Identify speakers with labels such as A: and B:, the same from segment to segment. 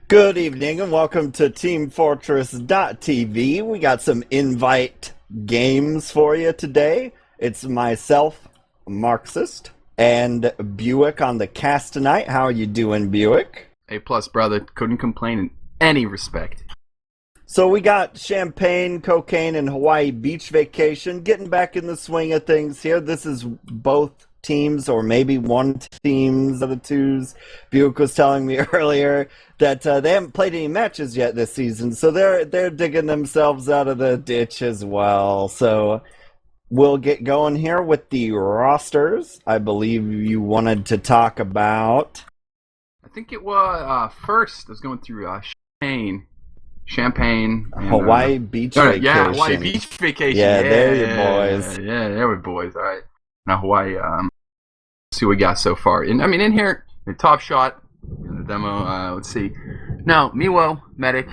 A: Good evening and welcome to teamfortress.tv. We got some invite games for you today. It's myself, Marxist, and Buick on the cast tonight. How are you doing, Buick?
B: A plus, brother. Couldn't complain in any respect.
A: So we got champagne, cocaine, and Hawaii beach vacation. Getting back in the swing of things here. This is both teams, or maybe one team's of the twos. Buick was telling me earlier that they haven't played any matches yet this season, so they're digging themselves out of the ditch as well. So we'll get going here with the rosters. I believe you wanted to talk about.
B: I think it was first. I was going through champagne, and,
A: Hawaii beach vacation.
B: Yeah, Hawaii beach vacation.
A: Yeah, there you boys.
B: Yeah, there we boys. All right. Now Hawaii. See what we got so far. In here, the top shot in the demo. Let's see. Now, Miwo, Medic,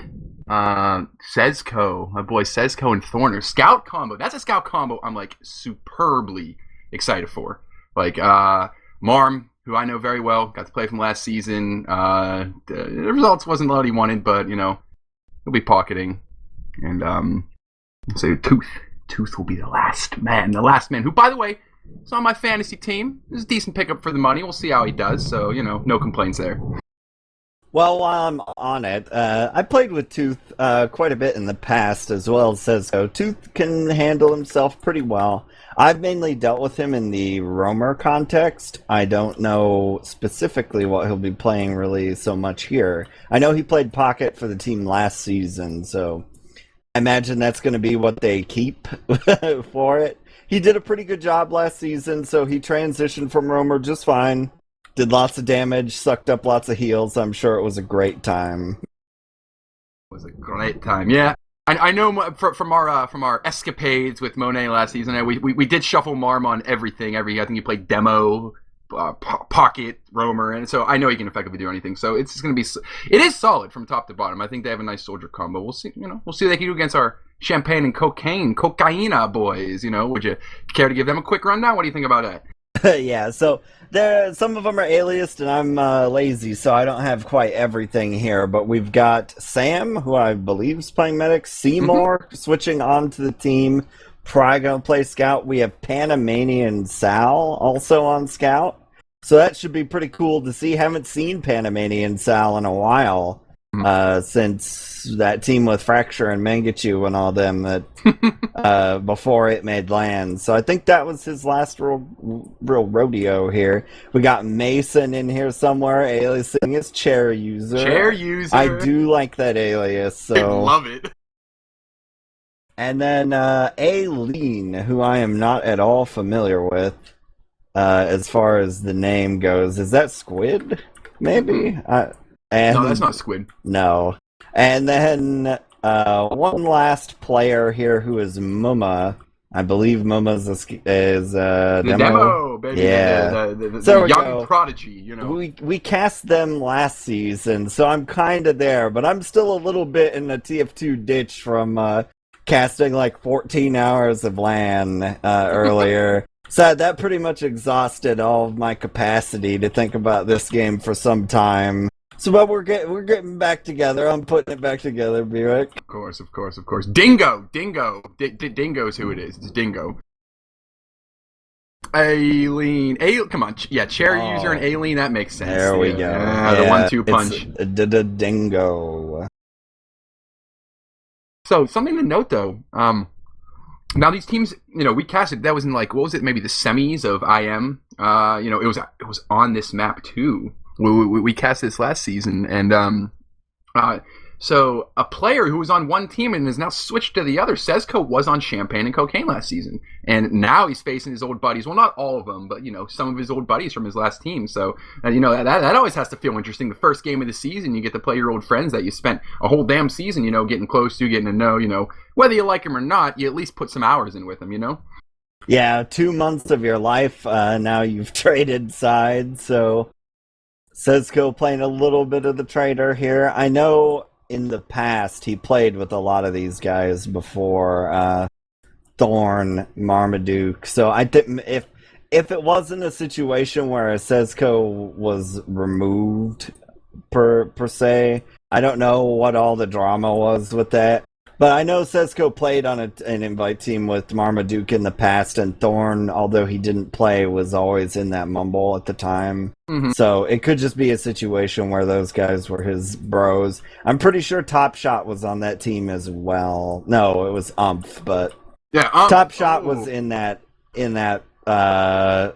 B: Sezco, my boy Sezco and Thorner. Scout combo. That's a scout combo I'm like superbly excited for. Like Marm, who I know very well, got to play from last season. The results wasn't what he wanted, but he'll be pocketing. And so Tooth will be the last man. Who, by the way, is on my fantasy team. It's a decent pickup for the money. We'll see how he does. So, no complaints there.
A: Well, while I'm on it, I played with Tooth quite a bit in the past as well as Sezco. Tooth can handle himself pretty well. I've mainly dealt with him in the roamer context. I don't know specifically what he'll be playing really so much here. I know he played pocket for the team last season, so I imagine that's going to be what they keep for it. He did a pretty good job last season, so he transitioned from roamer just fine. Did lots of damage, sucked up lots of heals. I'm sure it was a great time.
B: It was a great time, yeah. I know from our escapades with Monet last season, we did shuffle Marm on everything. I think he played demo, pocket, roamer, and so I know he can effectively do anything. So it's going to be. It is solid from top to bottom. I think they have a nice soldier combo. We'll see. We'll see what they can do against our champagne and cocaina boys. Would you care to give them a quick rundown? What do you think about that?
A: Yeah, so some of them are aliased, and I'm lazy, so I don't have quite everything here. But we've got Sam, who I believe is playing medic. Seymour switching on to the team. Probably gonna play scout. We have Panamanian Sal also on scout, so that should be pretty cool to see. Haven't seen Panamanian Sal in a while. Since that team with Fracture and Mangachu and all them that before it made land. So I think that was his last real rodeo here. We got Mason in here somewhere, aliasing as chair user. I do like that alias. So
B: I love it.
A: And then Aileen, who I am not at all familiar with as far as the name goes. Is that Squid? Maybe?
B: No, that's not Squid.
A: No. And then one last player here who is Muma. I believe Muma's is
B: the demo, baby.
A: Yeah.
B: The young prodigy,
A: We cast them last season, so I'm kind of there, but I'm still a little bit in the TF2 ditch from casting like 14 hours of LAN earlier. So that pretty much exhausted all of my capacity to think about this game for some time. So, but we're getting back together. I'm putting it back together, Buick.
B: Of course. Dingo. Dingo's who it is. It's Dingo. Aileen. Come on. Yeah, chair user and Aileen, that makes sense.
A: There we go.
B: Yeah, the 1-2 punch.
A: Dingo.
B: So, something to note, though. Now, these teams, we casted, that was in, what was it, maybe the semis of IM. It was on this map, too. We cast this last season, and so a player who was on one team and has now switched to the other. Sezco was on Champagne and Cocaine last season, and now he's facing his old buddies. Well, not all of them, but some of his old buddies from his last team. So that always has to feel interesting. The first game of the season, you get to play your old friends that you spent a whole damn season, getting close to, getting to know. Whether you like them or not, you at least put some hours in with them.
A: Yeah, 2 months of your life. Now you've traded sides, so. Sezco playing a little bit of the trader here. I know in the past he played with a lot of these guys before. Thorn, Marmaduke. So I think if it wasn't a situation where Sezco was removed per se, I don't know what all the drama was with that. But I know Sesko played on an invite team with Marmaduke in the past, and Thorn, although he didn't play, was always in that mumble at the time.
B: Mm-hmm.
A: So it could just be a situation where those guys were his bros. I'm pretty sure Top Shot was on that team as well. No, it was Umph, but
B: Yeah,
A: Top Shot was in that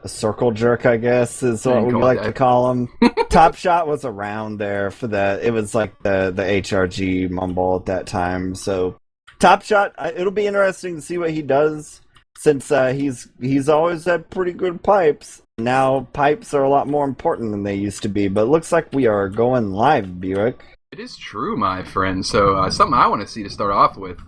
A: circle jerk, I guess is what we like to call him. Top Shot was around there for that. It was like the HRG mumble at that time. So Top Shot, it'll be interesting to see what he does, since he's always had pretty good pipes. Now pipes are a lot more important than they used to be. But it looks like we are going live, Buick.
B: It is true, my friend. So something I want to see to start off with.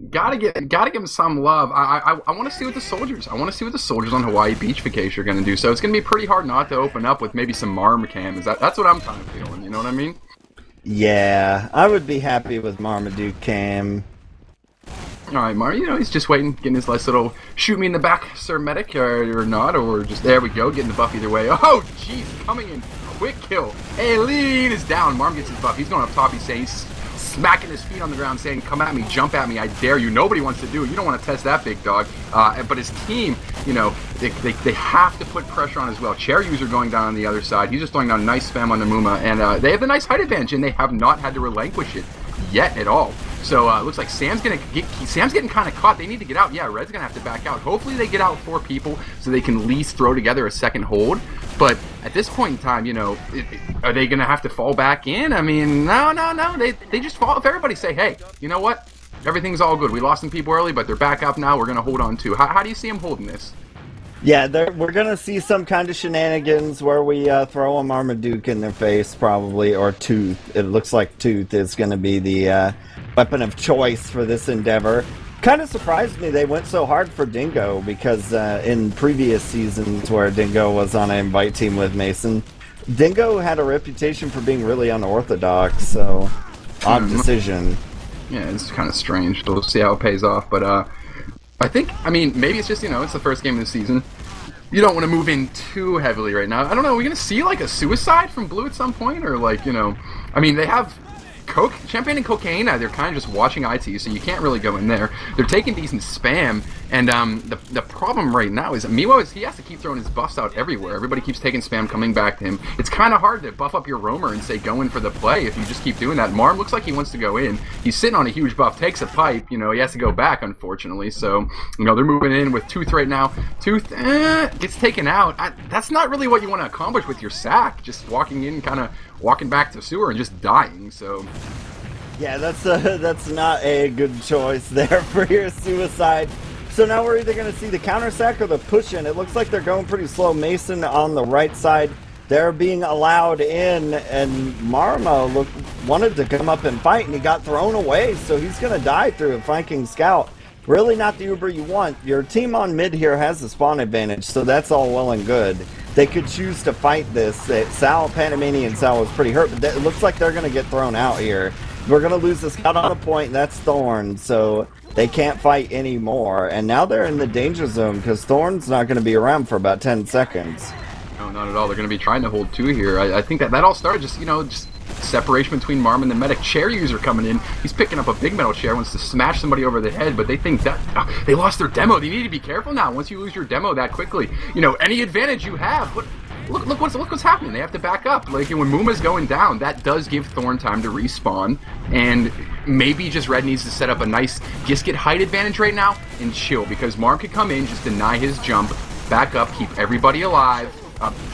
B: Gotta give him some love. I want to see what the soldiers. I want to see what the soldiers on Hawaii Beach Vacation are going to do. So it's going to be pretty hard not to open up with maybe some Marm cams. That's what I'm kind of feeling. You know what I mean?
A: Yeah, I would be happy with Marmaduke cam.
B: All right, Mar. He's just waiting, getting his nice little shoot me in the back, Sir Medic, or not, or just there we go, getting the buff either way. Oh, jeez, coming in, quick kill. Aileen is down. Marm gets his buff. He's going up top. He's saying. Smacking his feet on the ground, saying, "Come at me, jump at me, I dare you." Nobody wants to do it. You don't want to test that big dog. But his team, they have to put pressure on as well. Chair user going down on the other side. He's just throwing down nice spam on the Muma, and they have the nice height advantage, and they have not had to relinquish it yet at all. So it looks like Sam's getting kind of caught. They need to get out. Yeah, Red's gonna have to back out. Hopefully they get out 4 people so they can at least throw together a second hold. But at this point in time, are they gonna have to fall back in? I mean, no. They just fall. If everybody say, hey, you know what? Everything's all good. We lost some people early, but they're back up now. We're gonna hold on to. How do you see them holding this?
A: Yeah, we're going to see some kind of shenanigans where we throw a Marmaduke in their face, probably, or Tooth. It looks like Tooth is going to be the weapon of choice for this endeavor. Kind of surprised me they went so hard for Dingo, because in previous seasons where Dingo was on an invite team with Mason, Dingo had a reputation for being really unorthodox, so odd decision.
B: Yeah, it's kind of strange. We'll see how it pays off, but maybe it's just, it's the first game of the season. You don't want to move in too heavily right now. I don't know, are we going to see, like, a suicide from Blue at some point? Or, like, they have Champagne and Cocaine, they're kind of just watching IT, so you can't really go in there. They're taking decent spam, and the problem right now is Miwo he has to keep throwing his buffs out everywhere. Everybody keeps taking spam, coming back to him. It's kind of hard to buff up your roamer and say go in for the play if you just keep doing that. Marm looks like he wants to go in. He's sitting on a huge buff, takes a pipe, he has to go back, unfortunately. So, they're moving in with Tooth right now. Tooth gets taken out. That's not really what you want to accomplish with your sack, just walking in, kind of walking back to the sewer and just dying. So
A: yeah, that's not a good choice there for your suicide. So now we're either going to see the counter sack or the push in. It looks like they're going pretty slow. Mason on the right side, they're being allowed in, and Marmo wanted to come up and fight, and he got thrown away, so he's going to die through a flanking scout. Really not the Uber you want. Your team on mid here has the spawn advantage, so that's all well and good. They could choose to fight this. Panamanian Sal was pretty hurt, but it looks like they're going to get thrown out here. We're going to lose the scout on a point, that's Thorn, so they can't fight anymore. And now they're in the danger zone, because Thorn's not going to be around for about 10 seconds.
B: No, not at all. They're going to be trying to hold 2 here. I think that all started just separation between Marm and the medic. Chair user coming in. He's picking up a big metal chair, wants to smash somebody over the head, but they think that they lost their demo. They need to be careful now. Once you lose your demo that quickly, any advantage you have. Look what's happening. They have to back up. Like, when Muma's going down, that does give Thorn time to respawn, and maybe just Red needs to set up a nice just get height advantage right now and chill, because Marm could come in, just deny his jump, back up, keep everybody alive.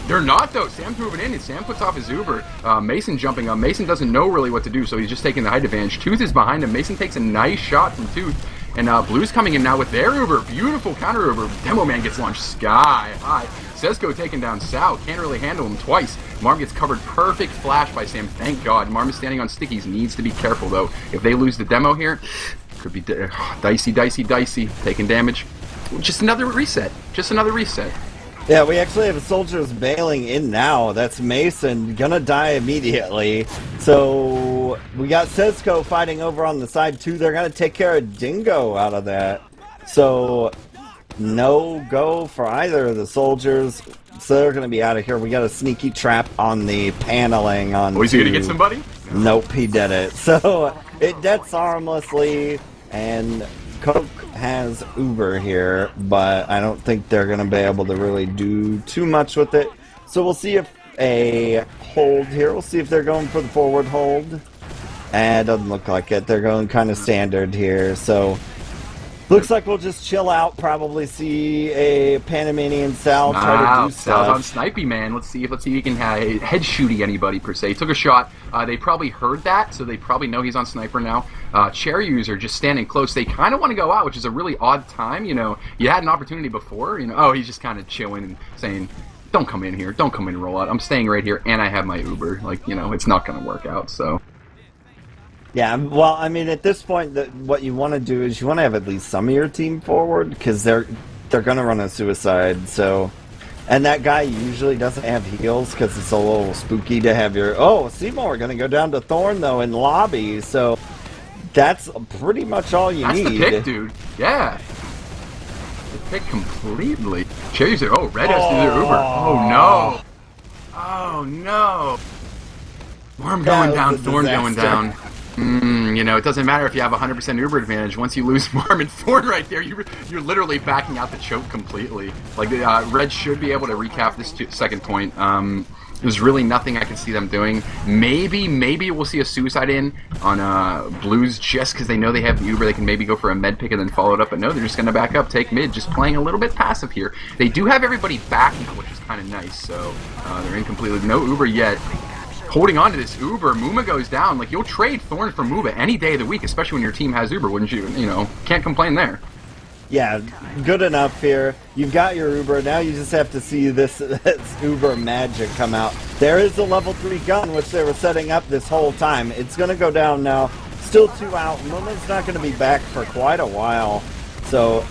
B: They're not, though. Sam's moving in, and Sam puts off his Uber. Mason jumping up. Mason doesn't know really what to do, so he's just taking the height advantage. Tooth is behind him. Mason takes a nice shot from Tooth. And Blue's coming in now with their Uber. Beautiful counter Uber. Demo Man gets launched sky high. Sesko taking down Sal. Can't really handle him twice. Marm gets covered. Perfect flash by Sam. Thank God. Marm is standing on stickies. Needs to be careful, though. If they lose the demo here, could be dicey. Taking damage. Just another reset.
A: Yeah, we actually have soldiers bailing in now. That's Mason, gonna die immediately. So we got Sesko fighting over on the side too. They're gonna take care of Dingo out of that. So no go for either of the soldiers. So they're gonna be out of here. We got a sneaky trap on the paneling on.
B: Oh, is he gonna get somebody?
A: Nope, he did it. So it deaths harmlessly, and Coke has Uber here, but I don't think they're going to be able to really do too much with it. So we'll see if a hold here. We'll see if they're going for the forward hold. And it doesn't look like it. They're going kind of standard here. So looks like we'll just chill out, probably see a Panamanian Sal try to do
B: Sal's on
A: stuff.
B: snipey, man. Let's see if he can head shooty anybody per se. He took a shot. They probably heard that, so they probably know he's on sniper now. Chair user just standing close. They kind of want to go out, which is a really odd time. You know, you had an opportunity before. You know, oh, he's just kind of chilling and saying, "Don't come in here. Don't come in and roll out. I'm staying right here, and I have my Uber." Like, you know, it's not going to work out. So.
A: Yeah, well, I mean, at this point, what you want to do is you want to have at least some of your team forward, because they're going to run a suicide, so... And that guy usually doesn't have heals, because it's a little spooky to have your... Oh, Seymour going to go down to Thorn, though, in lobby, so... That's pretty much all you need.
B: That's the pick, dude. Yeah. The pick completely. Cherries are... Oh, Red has to do their Uber. Oh, no. Oh, no. Worm going down, Thorn going down. You know, it doesn't matter if you have 100% Uber advantage. Once you lose Marm and Thorn right there, you're literally backing out the choke completely. Like, Red should be able to recap this second point. There's really nothing I can see them doing. Maybe we'll see a suicide in on Blues just because they know they have the Uber. They can maybe go for a med pick and then follow it up. But no, they're just going to back up, take mid, just playing a little bit passive here. They do have everybody back now, which is kind of nice. So they're in completely. No Uber yet. Holding on to this Uber, Muma goes down. Like, you'll trade Thorn for Muma any day of the week, especially when your team has Uber, wouldn't you? You know, can't complain there.
A: Yeah, good enough here. You've got your Uber. Now you just have to see this Uber magic come out. There is a level 3 gun, which they were setting up this whole time. It's going to go down now. Still 2 out. Muma's not going to be back for quite a while. So,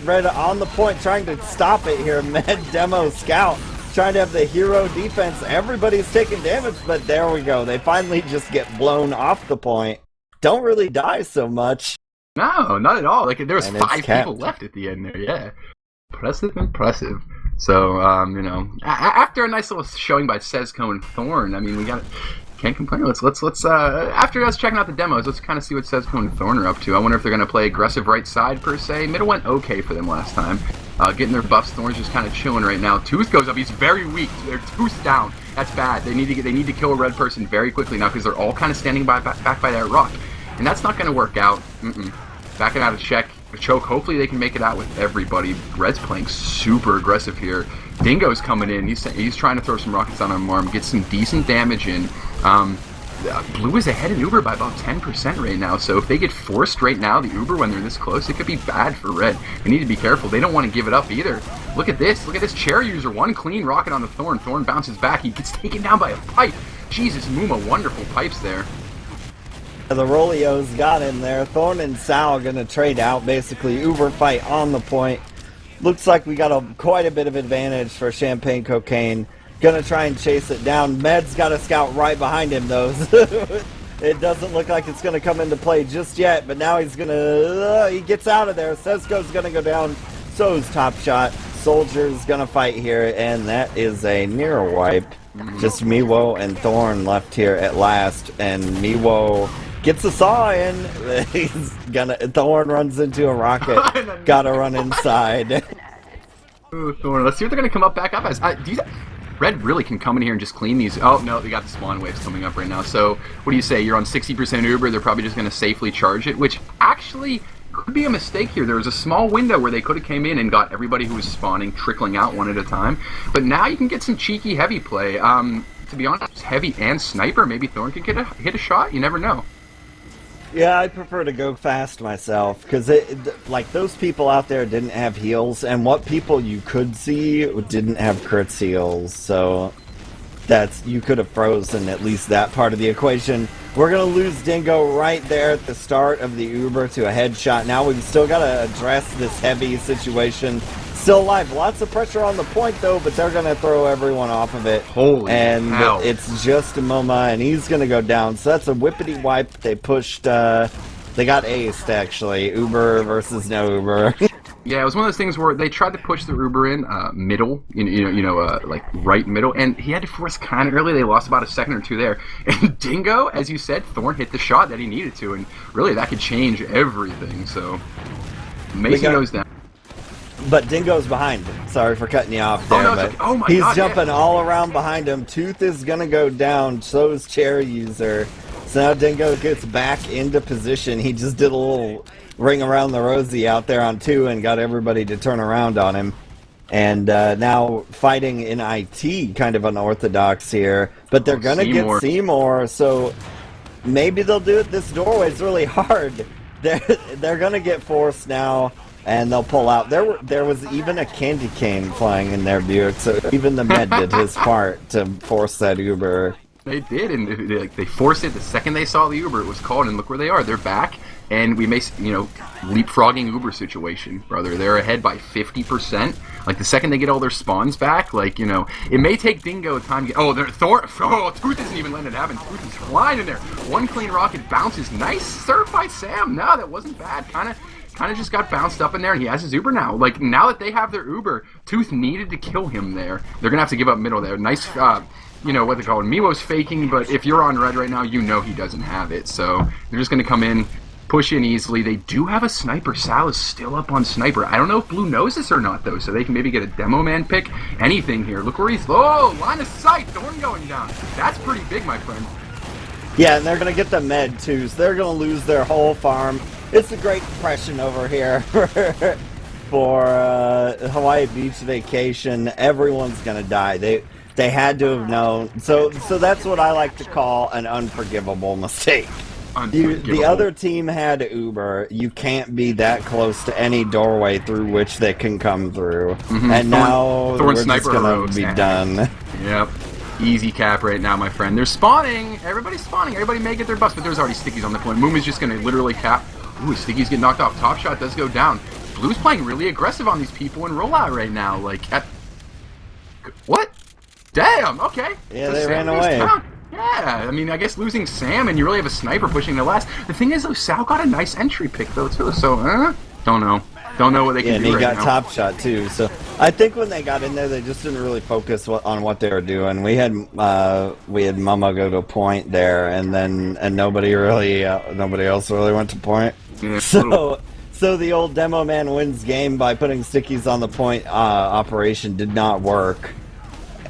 A: Red on the point, trying to stop it here. Med Demo Scout trying to have the hero defense. Everybody's taking damage, but there we go. They finally just get blown off the point. Don't really die so much.
B: No, not at all. Like, there was
A: And
B: 5 people left at the end there. Yeah, impressive. So, you know, after a nice little showing by Sezco and Thorn, I mean, we can't complain. Let's after us checking out the demos, let's kind of see what Sezco and Thorn are up to. I wonder if they're going to play aggressive right side per se. Middle went okay for them last time. Getting their buffs. Thorn's just kind of chilling right now. Tooth goes up. He's very weak. They're Tooth down. That's bad. They need to kill a red person very quickly now because they're all kind of standing back by that rock, and that's not going to work out. Backing out of choke. Hopefully they can make it out with everybody. Red's playing super aggressive here. Dingo's coming in. He's trying to throw some rockets on Marm, get some decent damage in. Blue is ahead in Uber by about 10% right now, so if they get forced right now, the Uber, when they're this close, it could be bad for Red. They need to be careful. They don't want to give it up either. Look at this chair user. One clean rocket on the Thorn. Thorn bounces back. He gets taken down by a pipe. Jesus, Muma, wonderful pipes there.
A: The Rolio's got him there. Thorn and Sal are going to trade out, basically. Uber fight on the point. Looks like we got quite a bit of advantage for Champagne Cocaine. Gonna try and chase it down. Med's got a scout right behind him, though. It doesn't look like it's gonna come into play just yet, but now he's gonna... he gets out of there. Sezco's gonna go down. So's top shot. Soldier's gonna fight here, and that is a near wipe. Just Miwo and Thorn left here at last, and Miwo gets a saw in. Thorn runs into a rocket. Gotta run inside.
B: Ooh, Thorn. Let's see what they're gonna come up back up as. Red really can come in here and just clean these. Oh, no, they got the spawn waves coming up right now. So, what do you say? You're on 60% Uber. They're probably just going to safely charge it, which actually could be a mistake here. There was a small window where they could have came in and got everybody who was spawning trickling out one at a time. But now you can get some cheeky heavy play. To be honest, heavy and sniper. Maybe Thorn could hit a shot. You never know.
A: Yeah, I prefer to go fast myself, because like those people out there didn't have heals, and what people you could see didn't have crits heals, so you could have frozen at least that part of the equation. We're gonna lose Dingo right there at the start of the Uber to a headshot. Now we've still got to address this heavy situation. Still alive. Lots of pressure on the point, though, but they're going to throw everyone off of it.
B: Holy hell.
A: It's just Moma, and he's going to go down. So that's a whippity wipe. They pushed, they got aced, actually. Uber versus no Uber.
B: Yeah, it was one of those things where they tried to push the Uber in middle, like right middle, and he had to force kind of early. They lost about a second or two there. And Dingo, as you said, Thorn hit the shot that he needed to, and really that could change everything. So Mason goes down.
A: But Dingo's behind him. Sorry for cutting you off there, but
B: oh my
A: he's
B: God,
A: jumping all around behind him. Tooth is going to go down, so is Chair User. So now Dingo gets back into position. He just did a little ring around the rosy out there on 2 and got everybody to turn around on him. And now fighting in IT, kind of unorthodox here. But they're going to get Seymour, so maybe they'll do it. This doorway's really hard. They're going to get forced now, and they'll pull out. There was even a candy cane flying in their Buick, so even the med did his part to force that Uber.
B: They did, and they forced it the second they saw the Uber. It was called, and look where they are. They're back, and we may, leapfrogging Uber situation, brother. They're ahead by 50%. Like, the second they get all their spawns back, it may take Dingo time to get... Oh, Tooth isn't even letting it happen. Tooth is flying in there. One clean rocket bounces. Nice serve by Sam. No, that wasn't bad. Kind of just got bounced up in there, and he has his Uber now. Like, now that they have their Uber, Tooth needed to kill him there. They're going to have to give up middle there. Nice... what they call it. Miwo's faking, but if you're on red right now, you know he doesn't have it. So they're just going to come in, push in easily. They do have a sniper. Sal is still up on sniper. I don't know if Blue knows this or not, though, so they can maybe get a demo man pick. Anything here. Look where he's... Oh, line of sight. Thorn going down. That's pretty big, my friend.
A: Yeah, and they're going to get the med, too, so they're going to lose their whole farm. It's a great depression over here for Hawaii Beach vacation. Everyone's going to die. They had to have known. So that's what I like to call an unforgivable mistake. The other team had Uber. You can't be that close to any doorway through which they can come through. Mm-hmm. And now we're just going to be done.
B: Yep. Easy cap right now, my friend. They're spawning. Everybody's spawning. Everybody may get their bust, but there's already Stickies on the point. Moom is just going to literally cap. Ooh, Stickies get knocked off. Top shot does go down. Blue's playing really aggressive on these people in rollout right now. What? Damn, okay.
A: Yeah, so they ran away.
B: Yeah, I mean, I guess losing Sam, and you really have a sniper pushing the last. The thing is, though, Sal got a nice entry pick, though, too, so, don't know. Don't know what they can do right now.
A: Yeah, and he got top shot, too, so I think when they got in there, they just didn't really focus on what they were doing. We had Mama go to point there, and nobody else really went to point. Yeah, So the old demo man wins game by putting Stickies on the point operation did not work.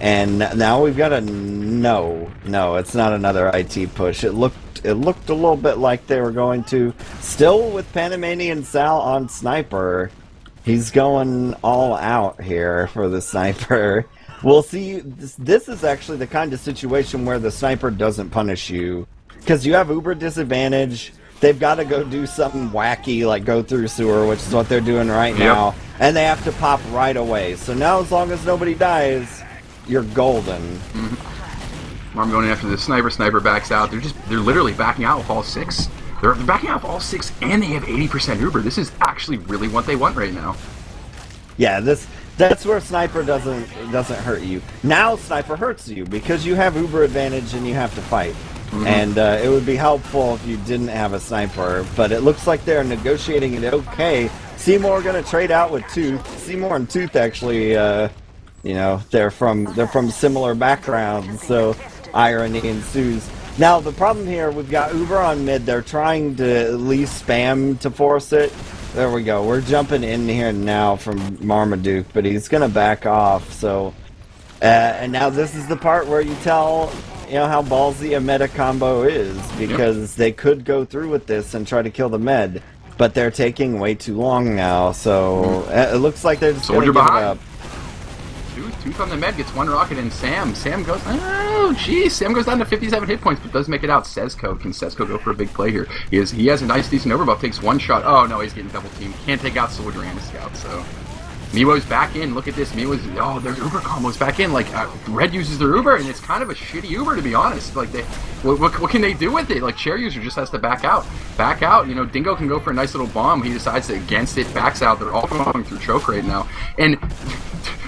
A: And now we've got no, it's not another IT push. It looked a little bit like they were going to. Still with Panamanian Sal on sniper. He's going all out here for the sniper. We'll see. This is actually the kind of situation where the sniper doesn't punish you. Because you have Uber disadvantage. They've got to go do something wacky like go through sewer, which is what they're doing right now. And they have to pop right away. So now as long as nobody dies... You're golden.
B: Mm-hmm. I'm going after the sniper. Sniper backs out. They're literally backing out with all 6. They're backing out with all 6, and they have 80% Uber. This is actually really what they want right now.
A: Yeah, that's where sniper doesn't hurt you. Now sniper hurts you because you have Uber advantage and you have to fight. Mm-hmm. And it would be helpful if you didn't have a sniper, but it looks like they're negotiating it okay. Seymour going to trade out with Tooth. Seymour and Tooth actually. They're from similar backgrounds, so irony ensues. Now, the problem here, we've got Uber on mid. They're trying to at least spam to force it. There we go. We're jumping in here now from Marmaduke, but he's going to back off. So, and now this is the part where you tell, how ballsy a meta combo is, because they could go through with this and try to kill the med, but they're taking way too long now. So, it looks like they're just going to give it up.
B: Tooth on the med gets 1 rocket, and Sam goes... Oh, jeez. Sam goes down to 57 hit points, but does make it out. Sesko. Can Sesko go for a big play here? He has a nice, decent overbuff. Takes 1 shot. Oh, no, he's getting double teamed. Can't take out Soldier and a Scout, so... Miwo's back in. Look at this. Miwo's... Oh, there's Uber combos back in. Red uses their Uber, and it's kind of a shitty Uber, to be honest. What can they do with it? Chair User just has to back out. Back out. Dingo can go for a nice little bomb. He decides to against it, backs out. They're all going through choke right now. And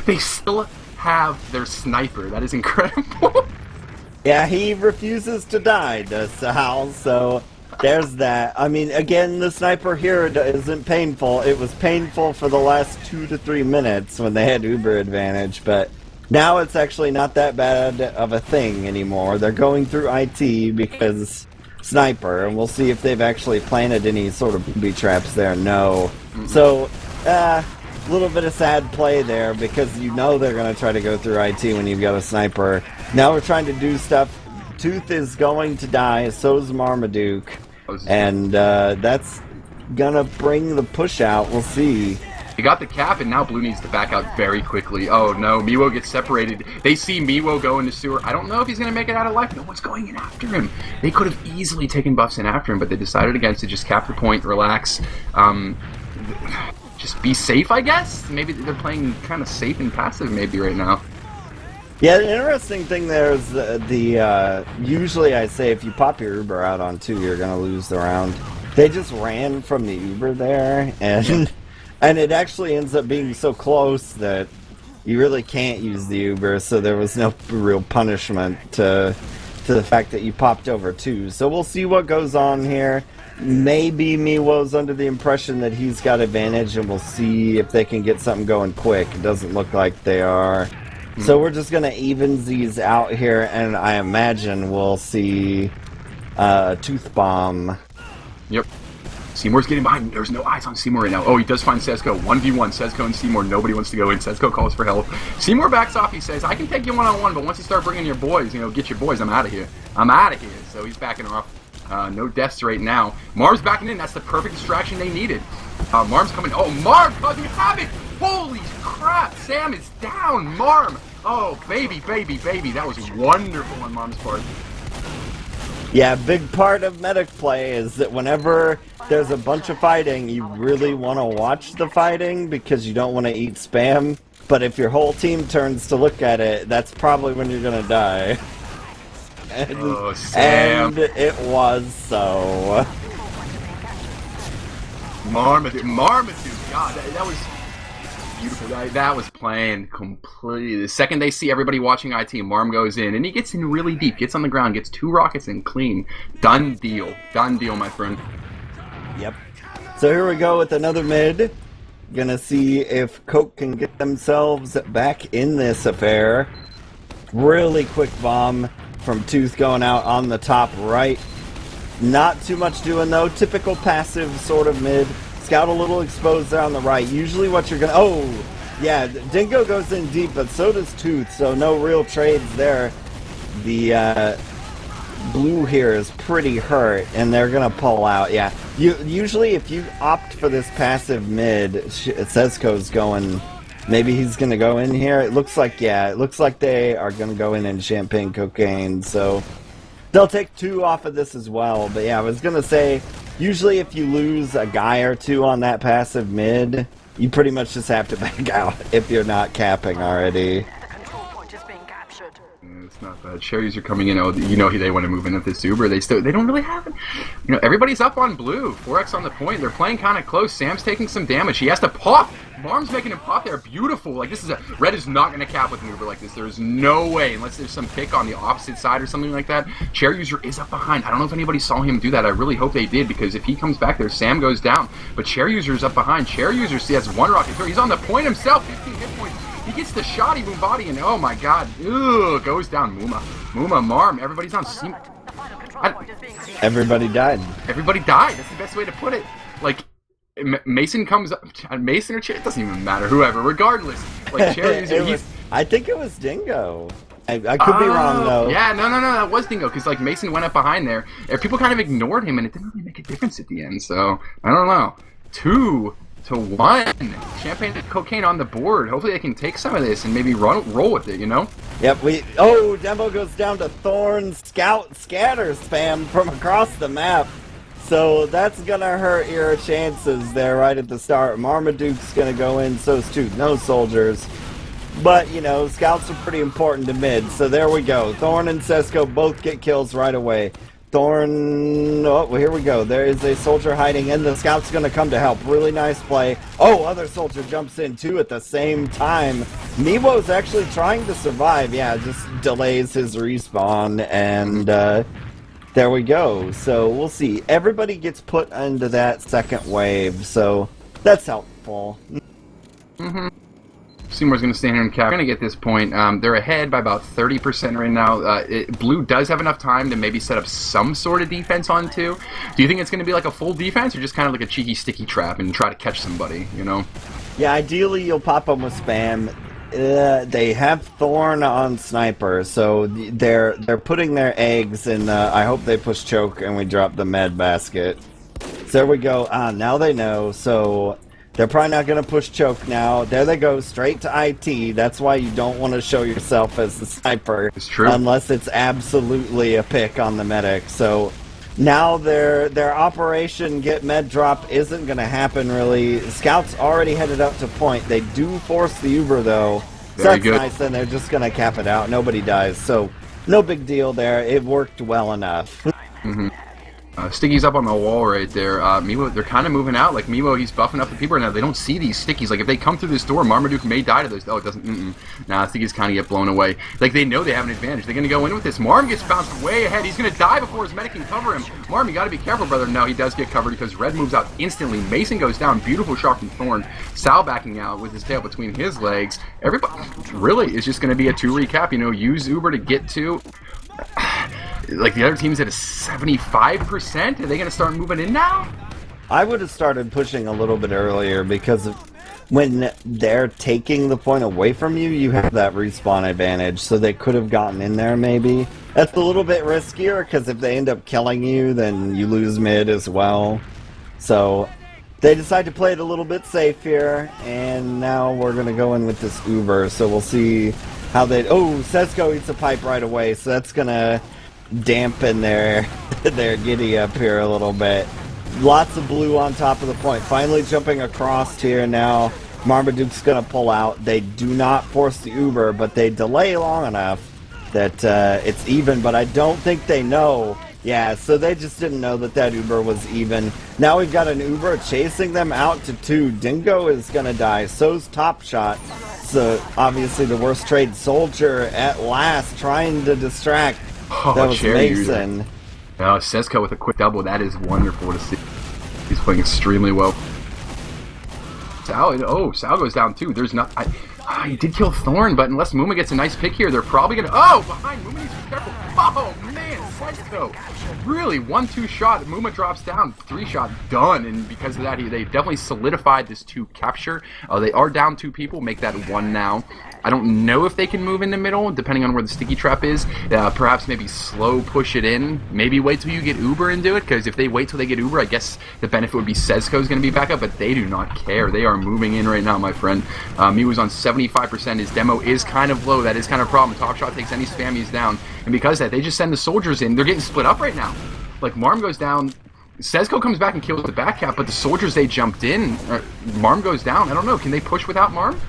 B: they still... have their sniper. That is incredible.
A: Yeah, he refuses to die, does Sal, so There's that. I mean, again, the sniper here isn't painful. It was painful for the last 2 to 3 minutes when they had Uber advantage, but now it's actually not that bad of a thing anymore. They're going through IT because sniper, and we'll see if they've actually planted any sort of booby traps there. No. So, a little bit of sad play there because you know they're going to try to go through IT when you've got a sniper. Now we're trying to do stuff. Tooth is going to die, so's Marmaduke. And that's gonna bring the push out. We'll see.
B: He got the cap, and now Blue needs to back out very quickly. Oh no, Miwo gets separated. They see Miwo go into sewer. I don't know if he's gonna make it out of life. No one's going in after him. They could have easily taken buffs in after him, but they decided against it. Just cap the point, relax. Just be safe, I guess. Maybe they're playing kind of safe and passive, maybe right now.
A: Yeah, the interesting thing there is usually I say if you pop your Uber out on 2, you're gonna lose the round. They just ran from the Uber there, and it actually ends up being so close that you really can't use the Uber, so there was no real punishment to the fact that you popped over 2. So we'll see what goes on here. Maybe Miwo's under the impression that he's got advantage, and we'll see if they can get something going quick. It doesn't look like they are. So we're just going to even these out here, and I imagine we'll see Tooth Bomb.
B: Yep. Seymour's getting behind. There's no eyes on Seymour right now. Oh, he does find Sezco. 1v1. Sezco and Seymour. Nobody wants to go in. Sezco calls for help. Seymour backs off. He says, I can take you one-on-one, but once you start bringing your boys, get your boys, I'm out of here. I'm out of here. So he's backing off. No deaths right now. Marv's backing in. That's the perfect distraction they needed. Marv's coming. Oh, Marv causing havoc. Holy crap. Sam is down. Marv. Oh, baby, baby, baby. That was wonderful on Marv's part.
A: Yeah, big part of medic play is that whenever there's a bunch of fighting, you really want to watch the fighting because you don't want to eat spam. But if your whole team turns to look at it, that's probably when you're going to die. And it was so.
B: Marmaduke. God, that was beautiful. That was playing completely. The second they see everybody watching IT, Marm goes in, and he gets in really deep, gets on the ground, gets 2 rockets in clean. Done deal. Done deal, my friend.
A: Yep. So here we go with another mid. Gonna see if Coke can get themselves back in this affair. Really quick bomb from Tooth going out on the top right. Not too much doing though. Typical passive sort of mid. Scout a little exposed there on the right. Usually what you're gonna... Oh! Yeah, Dingo goes in deep, but so does Tooth, so no real trades there. The blue here is pretty hurt, and they're gonna pull out. Yeah, usually if you opt for this passive mid, Sezco's going... Maybe he's gonna go in here. It looks like, yeah, it looks like they are gonna go in Champagne Cocaine, so... They'll take 2 off of this as well, but yeah, I was gonna say... Usually if you lose a guy or 2 on that passive mid, you pretty much just have to back out if you're not capping already.
B: It's not bad. Cherries are coming in. Oh, they want to move in with this Uber. They don't really have it. Everybody's up on blue. 4x on the point. They're playing kind of close. Sam's taking some damage. He has to pop. Marm's making him pop there. Beautiful. Like, this is Red is not going to cap with an Uber like this. There's no way, unless there's some pick on the opposite side or something like that. Chair User is up behind. I don't know if anybody saw him do that. I really hope they did, because if he comes back there, Sam goes down. But Chair User is up behind. Chair User has 1 rocket through. He's on the point himself. 15 hit points. He gets the shotty Moombody, and oh my god. Ugh, goes down. Mooma, Marm. Everybody's on Steam.
A: Everybody died.
B: Everybody died. That's the best way to put it. Like, Mason comes up. Mason or Chair? It doesn't even matter. Whoever. Regardless. Like, Chair User,
A: I think it was Dingo. I could be wrong, though.
B: Yeah, no, that was Dingo, because, like, Mason went up behind there. People kind of ignored him, and it didn't really make a difference at the end, so, I don't know. 2-1. Champagne and Cocaine on the board. Hopefully they can take some of this and maybe roll with it,
A: Yep, Oh, Demo goes down to Thorn Scout Scatter spam from across the map. So that's gonna hurt your chances there right at the start. Marmaduke's gonna go in, so's Tooth. No soldiers. But, scouts are pretty important to mid. So there we go. Thorn and Sezco both get kills right away. Thorn... Oh, well, here we go. There is a soldier hiding, and the scout's going to come to help. Really nice play. Oh, other soldier jumps in, too, at the same time. Miwo's actually trying to survive. Yeah, just delays his respawn, and There we go. So we'll see. Everybody gets put into that second wave, so that's helpful.
B: Mm-hmm. Seymour's going to stand here and cap. We're going to get this point. They're ahead by about 30% right now. Blue does have enough time to maybe set up some sort of defense on two. Do you think it's going to be like a full defense or just kind of like a cheeky sticky trap and try to catch somebody, you know?
A: Yeah, ideally you'll pop them with spam. They have Thorn on Sniper, so they're putting their eggs in. I hope they push choke and we drop the med basket. So there we go. Now they know. So they're probably not going to push choke now. There they go, straight to IT. That's why you don't want to show yourself as the sniper.
B: It's true.
A: Unless it's absolutely a pick on the medic. So now their operation get med drop isn't going to happen really. Scouts already headed up to point. They do force the Uber though. So
B: Very
A: that's
B: good.
A: nice, and they're just going to cap it out. Nobody dies. So no big deal there. It worked well enough.
B: Mm-hmm. Sticky's up on the wall right there. Mimo, they're kind of moving out. Like Mimo, he's buffing up the people right now. They don't see these Stickies. Like if they come through this door, Marmaduke may die to those. Oh, it doesn't. Nah, Stickies kind of get blown away. Like they know they have an advantage. They're gonna go in with this. Marm gets bounced way ahead. He's gonna die before his medic can cover him. Marm, you gotta be careful, brother. No, he does get covered because Red moves out instantly. Mason goes down. Beautiful shot from Thorn. Sal backing out with his tail between his legs. Everybody really is just gonna be a 2 recap. You know, use Uber to get to. Like the other team's at a 75%. Are they going to start moving in now?
A: I would have started pushing a little bit earlier because when they're taking the point away from you, you have that respawn advantage. So they could have gotten in there maybe. That's a little bit riskier because if they end up killing you, then you lose mid as well. So they decide to play it a little bit safe here. And now we're going to go in with this Uber. So we'll see how they... Oh, Sesko eats a pipe right away. So that's going to dampen their giddy up here a little bit. Lots of blue on top of the point. Finally jumping across here now. Marmaduke's going to pull out. They do not force the Uber, but they delay long enough that it's even, but I don't think they know. Yeah, so they just didn't know that Uber was even. Now we've got an Uber chasing them out to 2. Dingo is going to die. So's Top Shot. So obviously the worst trade. Soldier at last trying to distract.
B: Oh,
A: that was Mason.
B: Sesko with a quick double. That is wonderful to see. He's playing extremely well. Sal goes down too. There's not. He did kill Thorn, but unless Muma gets a nice pick here, they're probably gonna. Oh, behind Muma needs to be careful. Oh man, Sesko. Really, 1-2 shot. Muma drops down. 3 shot done, and because of that, they definitely solidified this 2 capture. They are down 2 people. Make that 1 now. I don't know if they can move in the middle, depending on where the sticky trap is. Perhaps maybe slow push it in. Maybe wait till you get Uber and do it, because if they wait till they get Uber, I guess the benefit would be Sesko's going to be back up, but they do not care. They are moving in right now, my friend. Miwa's on 75%. His demo is kind of low. That is kind of a problem. Top Shot takes any spam, he's down. And because of that, they just send the soldiers in. They're getting split up right now. Like, Marm goes down. Sesko comes back and kills the back cap, but the soldiers, they jumped in. Marm goes down. I don't know. Can they push without Marm?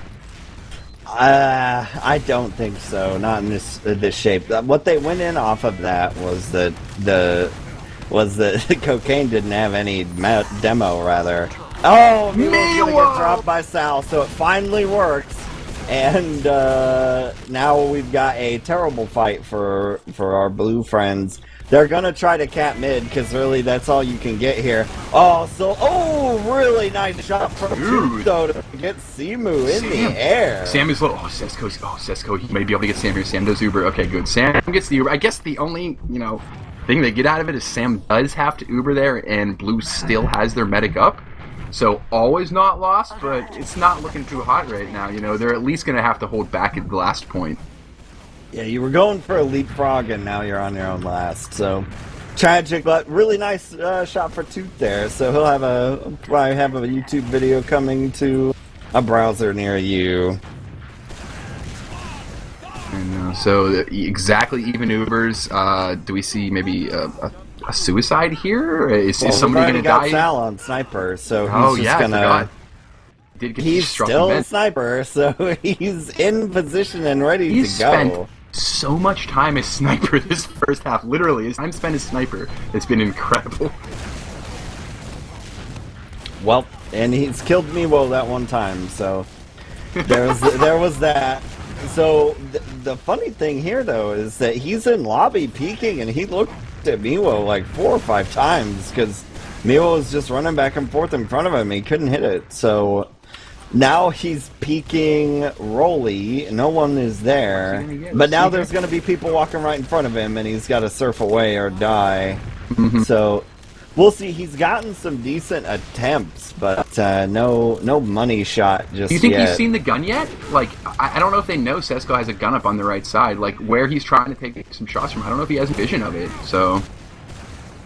A: I don't think so. Not in this shape. What they went in off of that was that the cocaine didn't have any demo. Rather, oh, Miwa's gonna get dropped by Sal. So it finally works, and now we've got a terrible fight for our blue friends. They're gonna try to cap mid because really that's all you can get here. Really nice shot from Tuto to get Simu in the air.
B: Sam is low. Sesko. He may be able to get Sam here. Sam does Uber. Okay, good. Sam gets the Uber. I guess the only thing they get out of it is Sam does have to Uber there, and Blue still has their medic up. So always not lost, but it's not looking too hot right now. They're at least gonna have to hold back at the last point.
A: Yeah, you were going for a leapfrog, and now you're on your own last. So tragic, but really nice shot for Toot there. So he'll probably have a YouTube video coming to a browser near you.
B: And, so exactly even Ubers. Do we see maybe a suicide here? Is somebody going to die?
A: Sal on Sniper, so he's
B: I forgot.
A: He's still a Sniper, so he's in position and ready to go.
B: Spent so much time as Sniper this first half. Literally, his time spent as Sniper. It's been incredible.
A: Well, and he's killed Mewo that one time, so there was that. So the funny thing here, though, is that he's in lobby peeking, and he looked poked at Miwo like 4 or 5 times because Miwo was just running back and forth in front of him. He couldn't hit it. So now he's peeking Rolly. No one is there. But now there's going to be people walking right in front of him, and he's got to surf away or die. So we'll see. He's gotten some decent attempts, but no money shot just yet.
B: Do you think he's seen the gun yet? Like, I don't know if they know Sesko has a gun up on the right side. Like, where he's trying to take some shots from. I don't know if he has vision of it. So,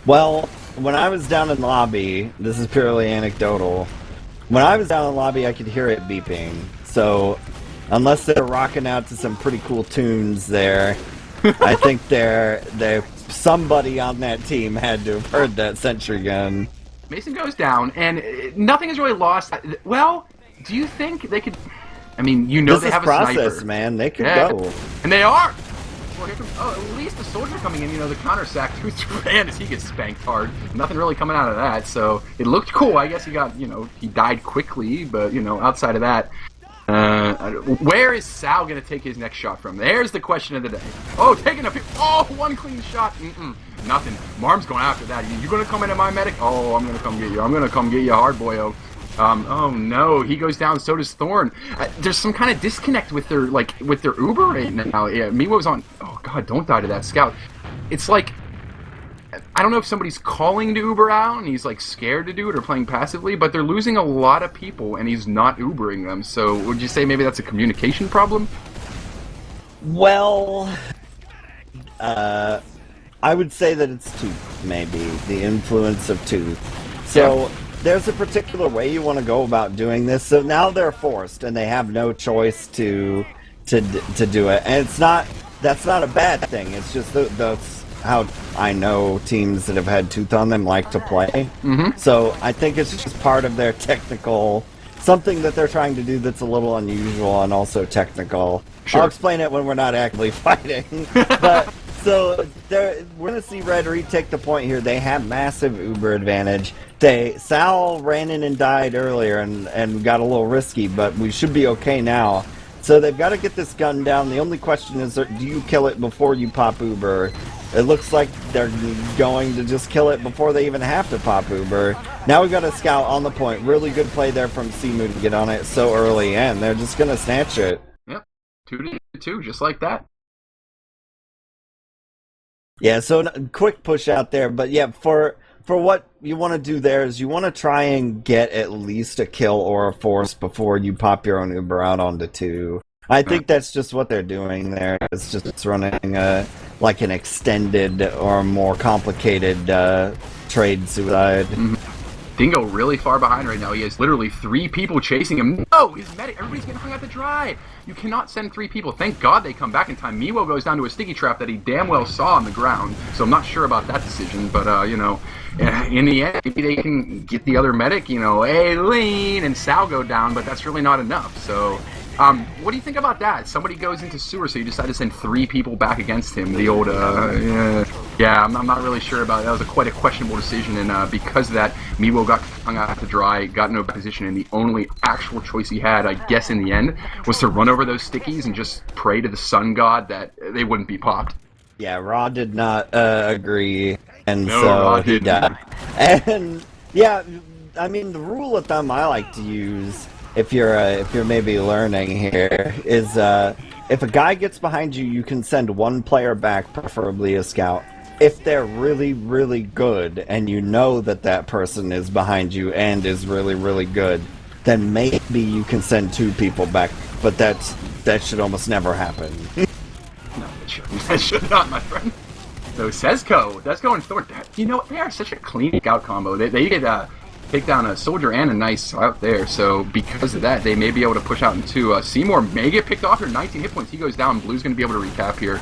A: well, when I was down in the lobby, this is purely anecdotal. When I was down in the lobby, I could hear it beeping. So, unless they're rocking out to some pretty cool tunes there, I think somebody on that team had to have heard that sentry gun.
B: Mason goes down, and nothing is really lost. Well, do you think they could... I mean, you know, they have a sniper.
A: This is process, man. They could go.
B: And they are! Well, here comes, at least the soldier coming in, you know, the counter sack to Strand as he gets spanked hard. Nothing really coming out of that, so it looked cool. I guess he got, you know, he died quickly, but, you know, outside of that, where is Sal going to take his next shot from? There's the question of the day. Oh, taking a... Oh, one clean shot. Nothing. Marm's going after that. You going to come into my medic? Oh, I'm going to come get you. I'm going to come get you hard, boyo. Oh no, he goes down, so does Thorn. There's some kind of disconnect with their Uber right now. Yeah, Miwo's on... Oh god, don't die to that scout. It's like... I don't know if somebody's calling to Uber out and he's like scared to do it or playing passively, but they're losing a lot of people and he's not Ubering them. So would you say maybe that's a communication problem?
A: Well, I would say that it's Tooth, maybe. The influence of Tooth. So... Yeah. There's a particular way you want to go about doing this. So now they're forced, and they have no choice to do it. And that's not a bad thing. It's just that's how I know teams that have had Tooth on them like to play. So I think it's just part of their technical, something that they're trying to do that's a little unusual and also technical. Sure. I'll explain it when we're not actively fighting. But so we're going to see Red retake the point here. They have massive Uber advantage. Sal ran in and died earlier and got a little risky, but we should be okay now. So they've got to get this gun down. The only question is, do you kill it before you pop Uber? It looks like they're going to just kill it before they even have to pop Uber. Now we've got a scout on the point. Really good play there from Simu to get on it so early, and they're just going to snatch it.
B: Yep, 2-2, just like that.
A: Yeah, so quick push out there, but yeah, for what you want to do there is you want to try and get at least a kill or a force before you pop your own Uber out onto 2. I think that's just what they're doing there. It's running like an extended or more complicated trade suicide.
B: Dingo really far behind right now. He has literally 3 people chasing him. No, he's medic. Everybody's getting hung out to dry. You cannot send 3 people. Thank God they come back in time. Miwo goes down to a sticky trap that he damn well saw on the ground. So I'm not sure about that decision. But, you know, in the end, maybe they can get the other medic, you know, Aileen and Sal go down, but that's really not enough. So... what do you think about that? Somebody goes into sewer, so you decide to send 3 people back against him. The old, I'm not really sure about it. That was quite a questionable decision, and because of that, Miwo got hung out to dry, got no position, and the only actual choice he had, I guess, in the end, was to run over those stickies and just pray to the sun god that they wouldn't be popped.
A: Yeah, Raw did not agree, and so he died. And, yeah, I mean, the rule of thumb I like to use... If you're maybe learning here, is if a guy gets behind you, you can send 1 player back, preferably a scout. If they're really, really good, and you know that person is behind you and is really, really good, then maybe you can send 2 people back. But that should almost never happen.
B: No, it shouldn't. That should not, my friend. So Sesko and Thor, you know, they are such a clean scout combo. They get take down a soldier and a nice out there, so because of that, they may be able to push out into Seymour may get picked off here, 19 hit points, he goes down, Blue's going to be able to recap here,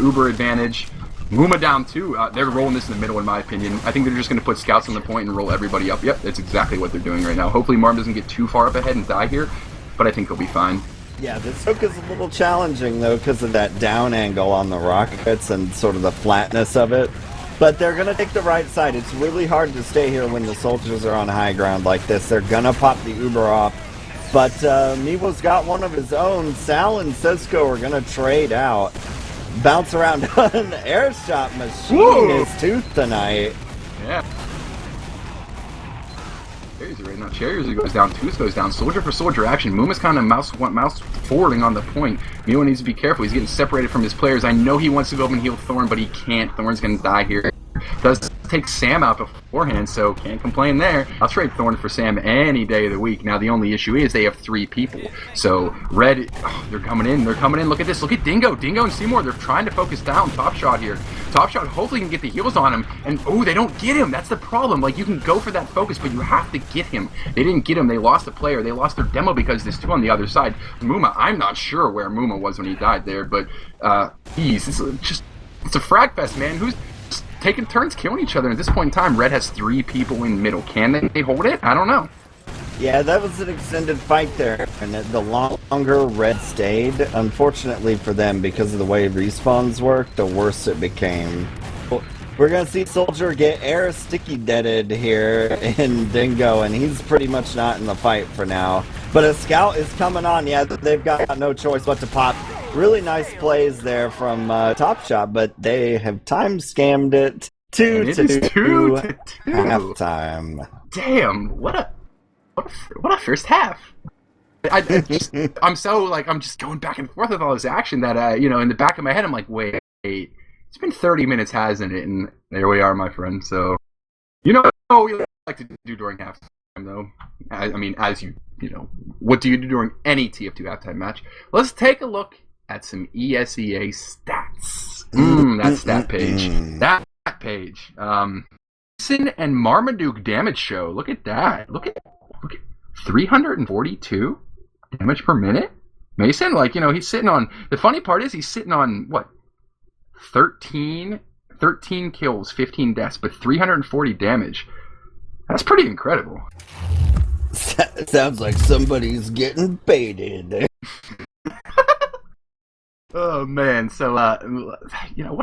B: Uber advantage, Muma down too, they're rolling this in the middle in my opinion, I think they're just going to put scouts on the point and roll everybody up, yep, that's exactly what they're doing right now, hopefully Marm doesn't get too far up ahead and die here, but I think he'll be fine.
A: Yeah, this hook is a little challenging though, because of that down angle on the rockets and sort of the flatness of it. But they're going to take the right side. It's really hard to stay here when the soldiers are on high ground like this. They're going to pop the Uber off. But Miwo's got one of his own. Sal and Sesko are going to trade out. bounce around an air shot machine
B: Whoa.
A: is tooth tonight.
B: Yeah. Cherries right now. Cherries goes down. Tooth goes down. Soldier for soldier action. Muma's kind of mouse forwarding on the point. Mio needs to be careful. He's getting separated from his players. I know he wants to go up and heal Thorn, but he can't. Thorn's going to die here. Does take Sam out beforehand, so can't complain there. I'll trade Thorn for Sam any day of the week. Now, the only issue is they have 3 people. So, Red, they're coming in. They're coming in. Look at this. Look at Dingo. Dingo and Seymour, they're trying to focus down Top Shot here. Top Shot hopefully can get the heals on him. And, they don't get him. That's the problem. Like, you can go for that focus, but you have to get him. They didn't get him. They lost a player. They lost their demo because there's 2 on the other side. Muma, I'm not sure where Muma was when he died there, but, it's a frag fest, man. Who's taking turns killing each other. At this point in time, Red has 3 people in middle. Can they hold it? I don't know.
A: Yeah, that was an extended fight there, and the longer Red stayed, unfortunately for them, because of the way respawns work, the worse it became. We're going to see Soldier get air sticky deaded here in Dingo, and he's pretty much not in the fight for now. But a scout is coming on. Yeah, they've got no choice but to pop. Really nice plays there from Top Shot, but they have time scammed it. 2-2 halftime.
B: Damn, what a first half. I'm just going back and forth with all this action that in the back of my head I'm like, wait, it's been 30 minutes, hasn't it? And there we are, my friend. So what we like to do during halftime, though. I mean, as what do you do during any TF2 halftime match? Let's take a look at some ESEA stats. That stat page. That page. Mason and Marmaduke damage show. Look at that. Look at 342 damage per minute. Mason, he's sitting on. The funny part is he's sitting on what? 13 kills, 15 deaths, but 340 damage. That's pretty incredible.
A: Sounds like somebody's getting baited.
B: Oh man, so what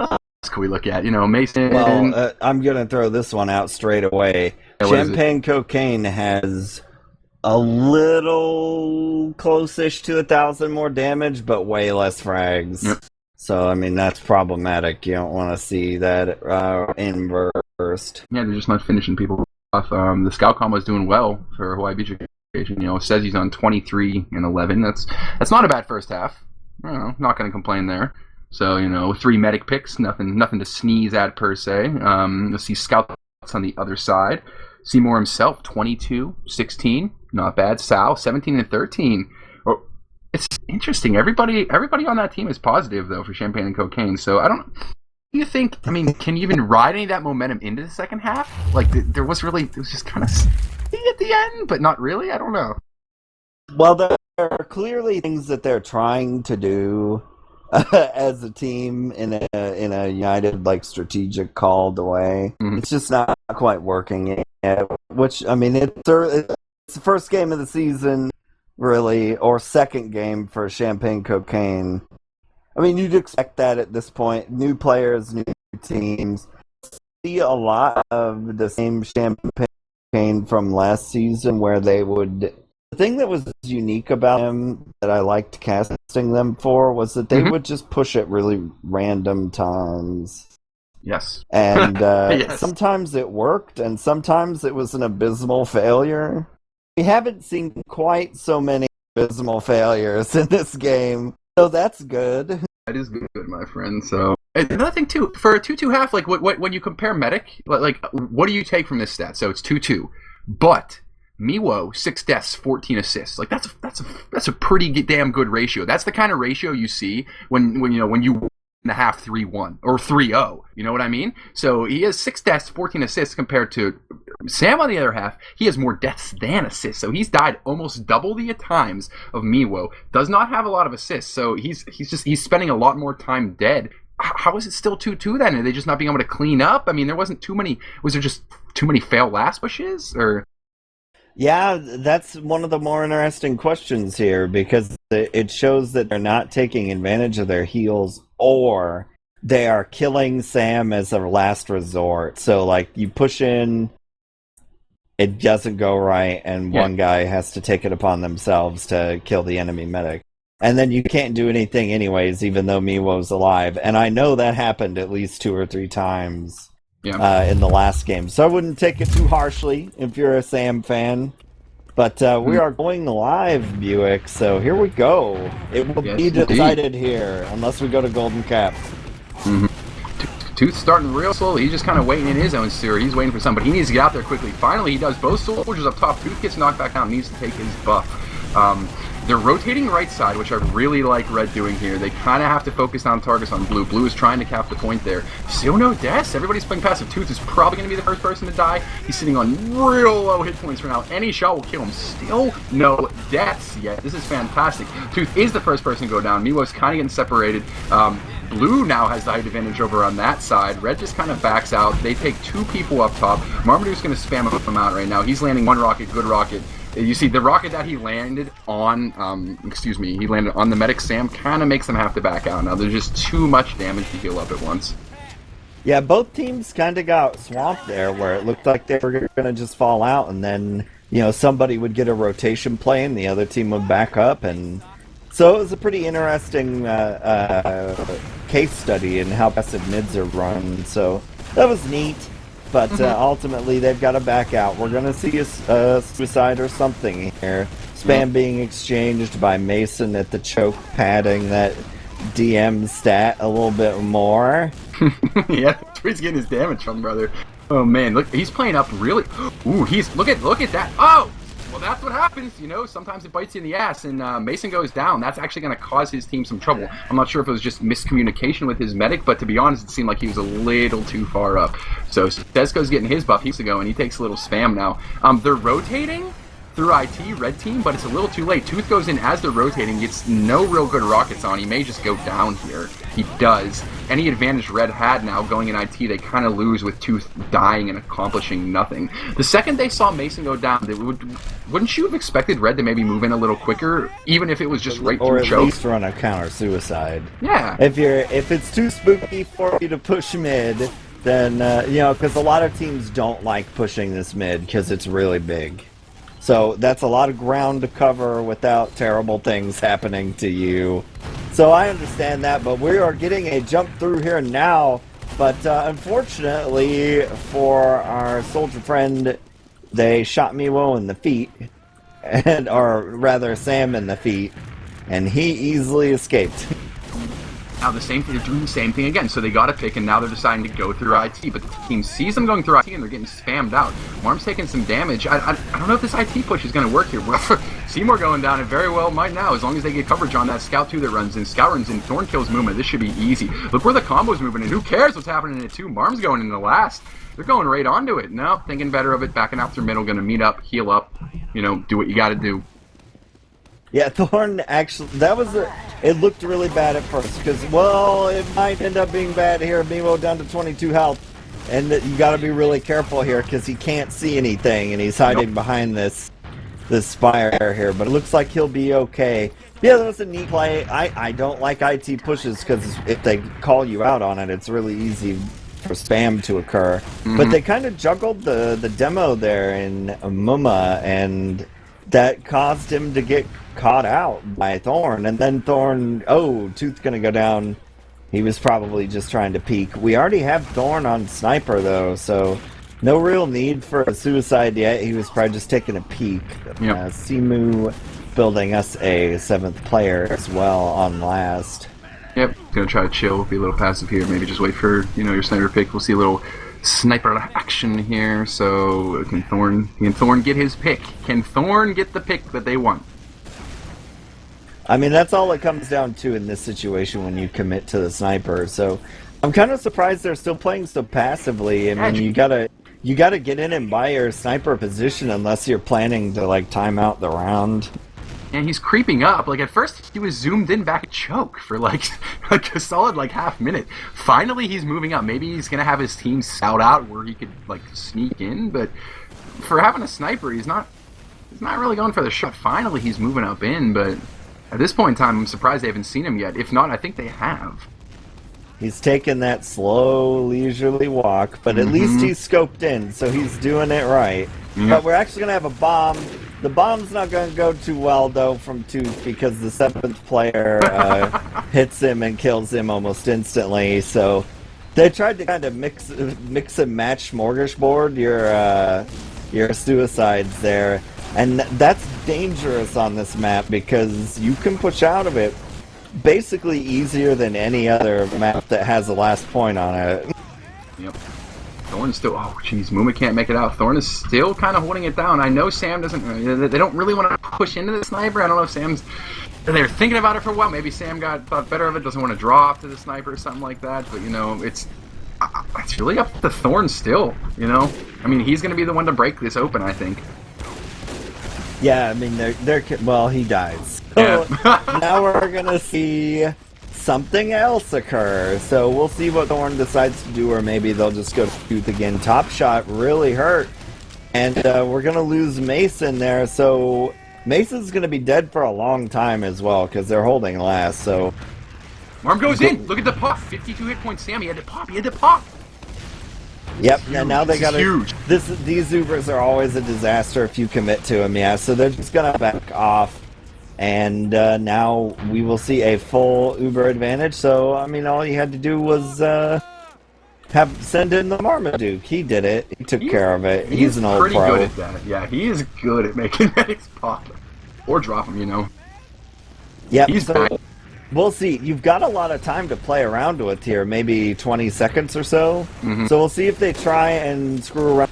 B: else can we look at? Mason.
A: Well, I'm gonna throw this one out straight away. Champagne Cocaine has a little close-ish to 1,000 more damage, but way less frags.
B: Yep.
A: So I mean that's problematic. You don't want to see that inversed.
B: Yeah, they're just not finishing people off. The scout combo is doing well for Hawaii Beach Occasion. It says he's on 23 and 11. That's not a bad first half. Not going to complain there. So, 3 medic picks, nothing to sneeze at per se. You'll see Scouts on the other side. Seymour himself, 22, 16, not bad. Sal, 17 and 13. It's interesting. Everybody on that team is positive, though, for Champagne and Cocaine. So, I don't... Do you think, can you even ride any of that momentum into the second half? It was just kind of at the end, but not really? I don't know.
A: Well, there are clearly things that they're trying to do as a team in a united, strategic called way. Mm-hmm. It's just not quite working yet, which, it's the first game of the season, really, or second game for Champagne Cocaine. You'd expect that at this point. New players, new teams. See a lot of the same Champagne from last season where they would... The thing that was unique about them that I liked casting them for was that they would just push at really random times.
B: Yes.
A: And
B: yes.
A: Sometimes it worked, and sometimes it was an abysmal failure. We haven't seen quite so many abysmal failures in this game, so that's good.
B: That is good, my friend. So another thing too, for a 2-2 half, what when you compare Medic, what do you take from this stat? So it's 2-2, but Miwo, 6 deaths, 14 assists. That's a pretty damn good ratio. That's the kind of ratio you see when you win the half 3-1 or 3-0. You know what I mean? So he has 6 deaths, 14 assists compared to Sam on the other half. He has more deaths than assists. So he's died almost double the times of Miwo. Does not have a lot of assists. So he's spending a lot more time dead. How is it still 2-2 then? Are they just not being able to clean up? There wasn't too many. Was there just too many fail last pushes or?
A: Yeah, that's one of the more interesting questions here because it shows that they're not taking advantage of their heals or they are killing Sam as a last resort. So, you push in, it doesn't go right, and one guy has to take it upon themselves to kill the enemy medic. and then you can't do anything anyways, even though Miwo's alive. And I know that happened at least 2 or 3 times in the last game. So I wouldn't take it too harshly if you're a Sam fan. But we are going live, BUICK, so here we go. It will be decided here, unless we go to Golden Cap.
B: Tooth's starting real slowly. He's just kind of waiting in his own sewer. He's waiting for somebody. He needs to get out there quickly. Finally, he does. Both soldiers up top. Tooth gets knocked back down. Needs to take his buff. They're rotating right side, which I really like Red doing here. They kind of have to focus down targets on Blue. Blue is trying to cap the point there. Still no deaths. Everybody's playing passive. Tooth is probably going to be the first person to die. He's sitting on real low hit points for now. Any shot will kill him. Still no deaths yet. This is fantastic. Tooth is the first person to go down. Miwo's kind of getting separated. Blue now has the height advantage over on that side. Red just kind of backs out. They take 2 people up top. Marblr's going to spam him out right now. He's landing 1 rocket, good rocket. You see, the rocket that he landed on, he landed on the medic Sam, kind of makes them have to back out. Now, there's just too much damage to heal up at once.
A: Yeah, both teams kind of got swamped there, where it looked like they were going to just fall out, and then, somebody would get a rotation play, and the other team would back up, and so it was a pretty interesting case study in how passive mids are run, so that was neat. But ultimately, they've got to back out. We're going to see a suicide or something here. Spam being exchanged by Mason at the choke, padding that DM stat a little bit more.
B: Yeah, that's where he's getting his damage from, brother. Oh man, look, he's playing up really. Ooh, look at that. Oh, well, that's what happens. Sometimes it bites you in the ass, and Mason goes down. That's actually going to cause his team some trouble. I'm not sure if it was just miscommunication with his medic, but to be honest, it seemed like he was a little too far up. So Desko's getting his buff. He's to go, and he takes a little spam now. They're rotating through IT, red team, but it's a little too late. Tooth goes in as they're rotating, gets no real good rockets on. He may just go down here. He does. Any advantage Red had now going in IT, they kind of lose with Tooth dying and accomplishing nothing. The second they saw Mason go down, wouldn't you have expected Red to maybe move in a little quicker, even if it was just right through choke?
A: Or at least run a counter-suicide.
B: Yeah.
A: If it's too spooky for you to push mid, then, because a lot of teams don't like pushing this mid because it's really big. So that's a lot of ground to cover without terrible things happening to you. So I understand that, but we are getting a jump through here now. But unfortunately for our soldier friend, they shot Miwo in the feet, or rather Sam in the feet, and he easily escaped.
B: Now they're doing the same thing again, so they got a pick, and now they're deciding to go through IT, but the team sees them going through IT, and they're getting spammed out. Marm's taking some damage. I don't know if this IT push is going to work here. Seymour going down, it very well might now, as long as they get coverage on that Scout 2 that runs in. Scout runs in, Thorn kills movement. This should be easy. Look where the combo's moving, and who cares what's happening in it too? Marm's going in the last. They're going right onto it. No, thinking better of it, backing out through middle, going to meet up, heal up, do what you got to do.
A: Yeah, Thorn actually, it looked really bad at first, because, well, it might end up being bad here. Miwo down to 22 health, and you got to be really careful here, because he can't see anything, and he's hiding behind this spire here, but it looks like he'll be okay. Yeah, that was a neat play. I don't like IT pushes, because if they call you out on it, it's really easy for spam to occur. But they kind of juggled the demo there in Muma, and that caused him to get caught out by Thorn, and then Thorn, Tooth's gonna go down. He was probably just trying to peek. We already have Thorn on Sniper though, so no real need for a suicide yet. He was probably just taking a peek.
B: Yep.
A: Simu building us a 7th player as well on last.
B: Yep, gonna try to chill, be a little passive here, maybe just wait for, your sniper pick. We'll see a little sniper action here. So can Thorn get his pick? Can Thorn get the pick that they want?
A: I mean, that's all it comes down to in this situation when you commit to the sniper. So I'm kind of surprised they're still playing so passively. I mean, you gotta get in and buy your sniper position unless you're planning to time out the round.
B: And he's creeping up. At first he was zoomed in back at choke for like a solid half minute. Finally he's moving up. Maybe he's gonna have his team scout out where he could sneak in, but for having a sniper, he's not really going for the shot. Finally he's moving up in, but at this point in time, I'm surprised they haven't seen him yet. If not, I think they have.
A: He's taking that slow, leisurely walk, but at least he's scoped in, so he's doing it right. But we're actually going to have a bomb The bomb's not going to go too well, though, from Tooth, because the 7th player hits him and kills him almost instantly, so they tried to kind of mix and match smorgasbord your suicides there, and that's dangerous on this map, because you can push out of it basically easier than any other map that has a last point on it.
B: Yep. Thorn's still, oh jeez, Muma can't make it out. Thorn is still kind of holding it down. I know Sam doesn't, they don't really want to push into the sniper. I don't know if Sam's, they're thinking about it for a while. Maybe Sam thought better of it, doesn't want to draw off to the sniper or something like that. But, you know, it's really up to Thorn still, you know? I mean, he's going to be the one to break this open, I think.
A: Yeah, I mean, well, he dies.
B: Yeah.
A: So now we're going to see something else occur. So we'll see what Thorn decides to do, or maybe they'll just go to Tooth again. Top Shot really hurt. And we're going to lose Mason there. So Mason's going to be dead for a long time as well, because they're holding last. So
B: Marm goes in. Look at the pop. 52 hit points. Sam, he had to pop. He had to pop.
A: Yep, and now they got
B: huge.
A: These Ubers are always a disaster if you commit to them, yeah. So they're just going to back off. And now we will see a full Uber advantage. So, I mean, all you had to do was send in the Marmaduke. He did it. He took care of it. He's an old
B: pretty
A: pro.
B: good at that. Yeah, he is good at making medics pop. Or drop them, you know.
A: Yep,
B: He's
A: so
B: back.
A: we'll see. You've got a lot of time to play around with here. Maybe 20 seconds or so.
B: Mm-hmm.
A: So we'll see if they try and screw around.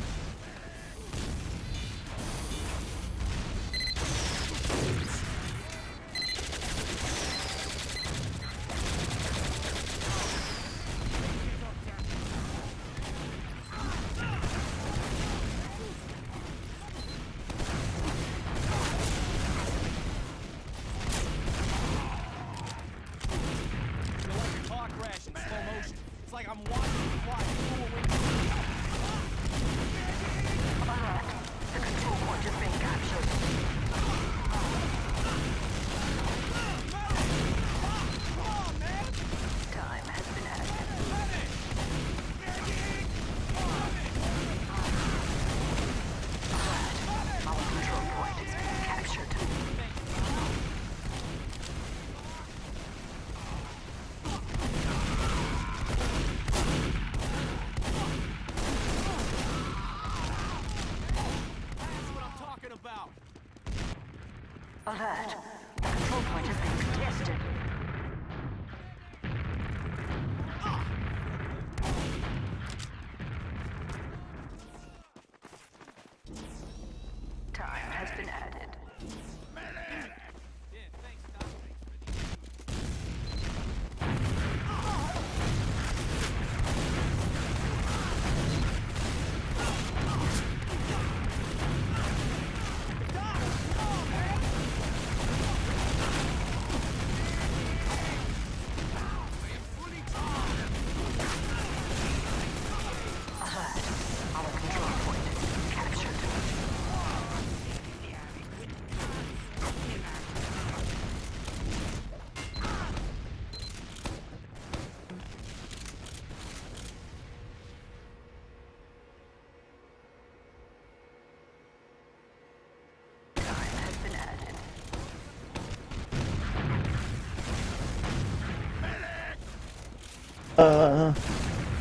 C: Alert. The control point has been contested. Time has been added.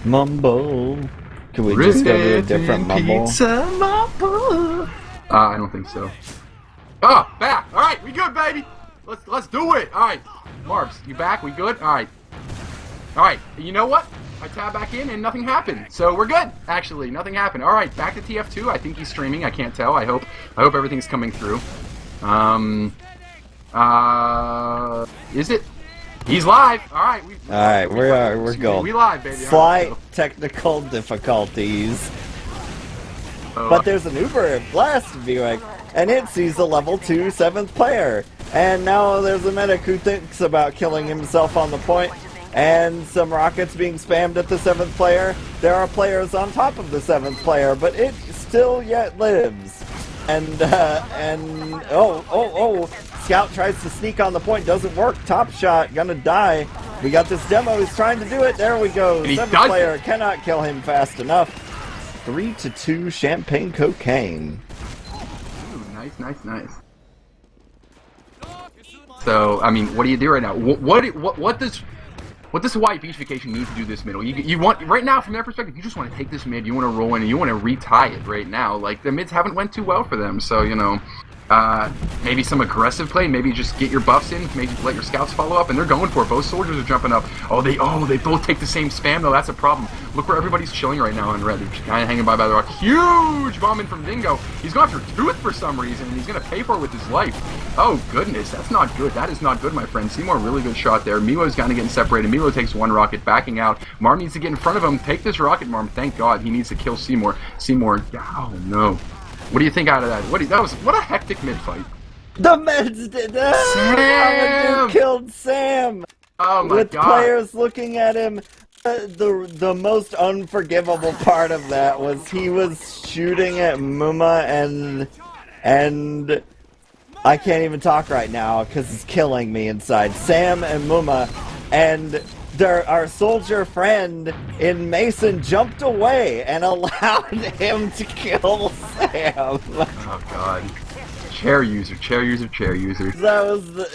A: Mumble. Can we just go to a different mumble?
B: Pizza mumble. I don't think so. Oh, back. All right, we good, baby. Let's do it. All right, Marbs, you back? We good? All right. All right. You know what? I tab back in and nothing happened. So we're good. Actually, nothing happened. All right, back to TF2. I think he's streaming. I can't tell. I hope everything's coming through. Is it? He's live. All right.
A: We're going.
B: We live, baby.
A: Slight technical difficulties. But there's an Uber blast viewing, and it sees the level 2 7th player. And now there's a medic who thinks about killing himself on the point, and some rockets being spammed at the 7th player. There are players on top of the 7th player, but it still yet lives. And Scout tries to sneak on the point, doesn't work. Top Shot, gonna die. We got this demo, he's trying to do it. There we go. 7th player cannot kill him fast enough. 3-2 Champagne Cocaine.
B: Nice. So, I mean, what do you do right now? What does White Beachification need to do this middle? You want right now, from their perspective, you just want to take this mid, you want to roll in, and you want to retie it right now. Like, the mids haven't went too well for them, so, you know, maybe some aggressive play, maybe just get your buffs in, maybe let your scouts follow up, and they're going for it. Both soldiers are jumping up. They both take the same spam, though. That's a problem. Look where everybody's chilling right now on red. They're just kind of hanging by the rock. Huge bomb in from Dingo. He's going after Tooth for some reason, and he's going to pay for it with his life. Oh, goodness. That's not good. That is not good, my friend. Seymour, really good shot there. Milo's kind of getting separated. Milo takes one rocket, backing out. Marm needs to get in front of him. Take this rocket, Marm. Thank God. He needs to kill Seymour. Oh, no. What do you think out of that? What a hectic mid-fight.
A: The meds did that!
B: Sam!
A: Killed Sam!
B: Oh, my
A: With
B: God.
A: players looking at him. The most unforgivable part of that was he was shooting at Muma and I can't even talk right now because it's killing me inside. Sam and Muma, and our soldier friend in Mason jumped away and allowed him to kill Sam.
B: Oh, God. Chair user.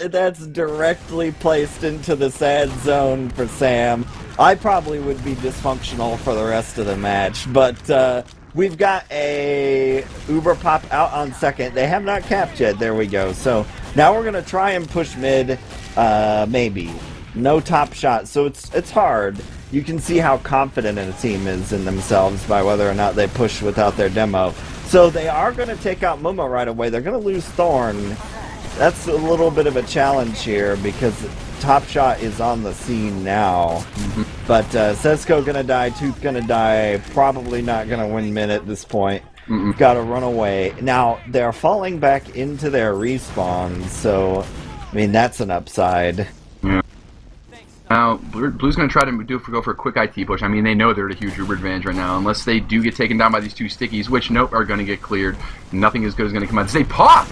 A: That's directly placed into the sad zone for Sam. I probably would be dysfunctional for the rest of the match, but we've got a Uber pop out on second. They have not capped yet. There we go. So now we're gonna try and push mid. Maybe no top shot. So it's hard. You can see how confident a team is in themselves by whether or not they push without their demo. So they are going to take out Muma right away. They're going to lose Thorn. That's a little bit of a challenge here because Top Shot is on the scene now. But Sesko going to die, Tooth going to die, probably not going to win mid at this point. Got to run away. Now, they're falling back into their respawns, so, I mean, that's an upside.
B: Yeah. Now, Blue's going to try to go for a quick IT push. I mean, they know they're at a huge Uber advantage right now. Unless they do get taken down by these two stickies, which, nope, are going to get cleared. Nothing as good is going to come out. They pop!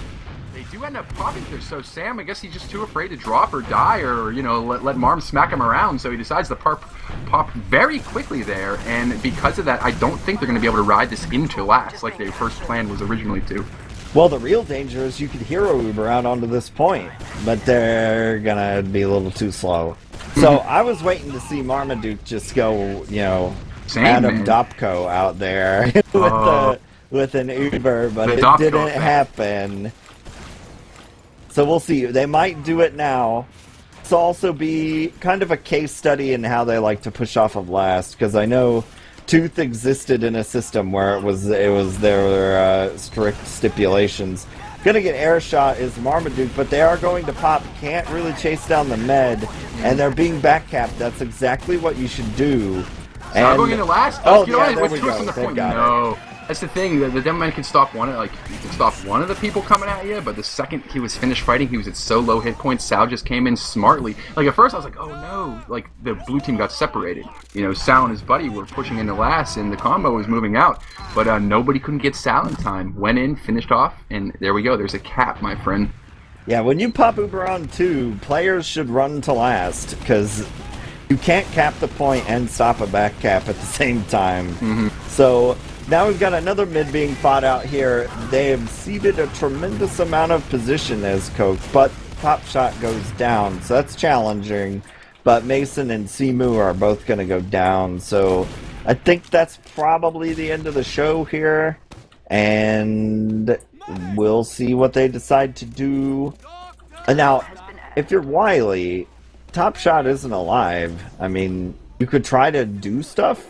B: They do end up popping there. So Sam, I guess he's just too afraid to drop or die or, you know, let Marm smack him around. So he decides to pop very quickly there. And because of that, I don't think they're going to be able to ride this into last like their first plan was originally to.
A: Well, the real danger is you could hero Uber out onto this point, but they're gonna be a little too slow. So I was waiting to see Marmaduke just go, you know, Adam Dopko out there with an Uber, but it didn't happen. So we'll see. They might do it now. This will also be kind of a case study in how they like to push off of last, because I know Tooth existed in a system where it was their strict stipulations. Gonna get air shot is Marmaduke, but they are going to pop. Can't really chase down the med, and they're being back capped. That's exactly what you should do.
B: And going into last.
A: Oh yeah, there we go. They got it.
B: That's the thing. The demo man can stop one of the people coming at you, but the second he was finished fighting, he was at so low hit points. Sal just came in smartly. Like at first, I was like, "Oh no!" Like the blue team got separated. You know, Sal and his buddy were pushing into last, and the combo was moving out. But nobody couldn't get Sal in time. Went in, finished off, and there we go. There's a cap, my friend.
A: Yeah, when you pop Uber on 2, players should run to last because you can't cap the point and stop a back cap at the same time. So. Now we've got another mid being fought out here. They have ceded a tremendous amount of position as Coke, but Pop Shot goes down, so that's challenging. But Mason and Simu are both going to go down, so I think that's probably the end of the show here. And we'll see what they decide to do. And now, if you're Wily, Top Shot isn't alive. I mean, you could try to do stuff.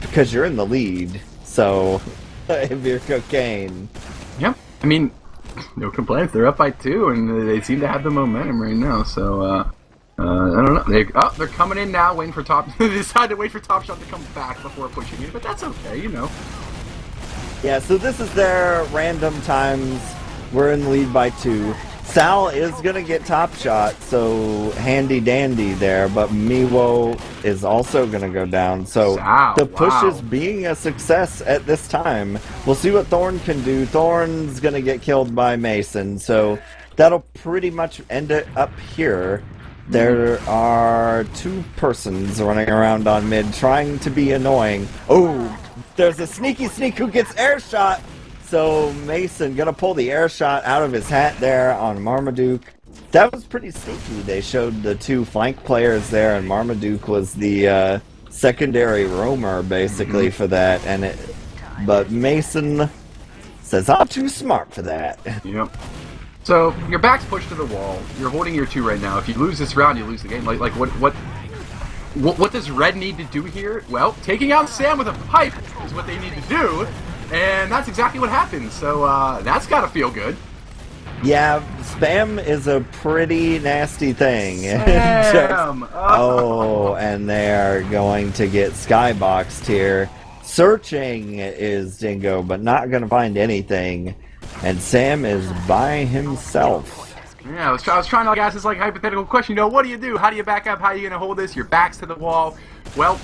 A: Because you're in the lead, so if you're Cocaine.
B: Yep. I mean, no complaints. They're up by 2, and they seem to have the momentum right now. So I don't know. They're coming in now, waiting for Top. They decided to wait for Top Shot to come back before pushing in, but that's okay, you know.
A: Yeah. So this is their random times. We're in the lead by 2. Sal is going to get Top Shot, so handy dandy there, but Miwo is also going to go down. So the push is being a success at this time. We'll see what Thorn can do. Thorn's going to get killed by Mason, so that'll pretty much end it up here. There are 2 persons running around on mid trying to be annoying. Oh, there's a sneaky sneak who gets air shot. so Mason gonna pull the air shot out of his hat there on Marmaduke. That was pretty sneaky. They showed the two flank players there, and Marmaduke was the secondary roamer basically for that. But Mason says, "I'm too smart for that."
B: Yep. So your back's pushed to the wall. You're holding your 2 right now. If you lose this round, you lose the game. Like what does Red need to do here? Well, taking out Sam with a pipe is what they need to do, and that's exactly what happened. So that's gotta feel good.
A: Yeah, spam is a pretty nasty thing.
B: Sam.
A: Oh, and they're going to get skyboxed here. Searching is Dingo, but not going to find anything. And Sam is by himself.
B: Yeah, I was trying to ask this like hypothetical question. What do you do? How do you back up? How are you going to hold this? Your back's to the wall. Well,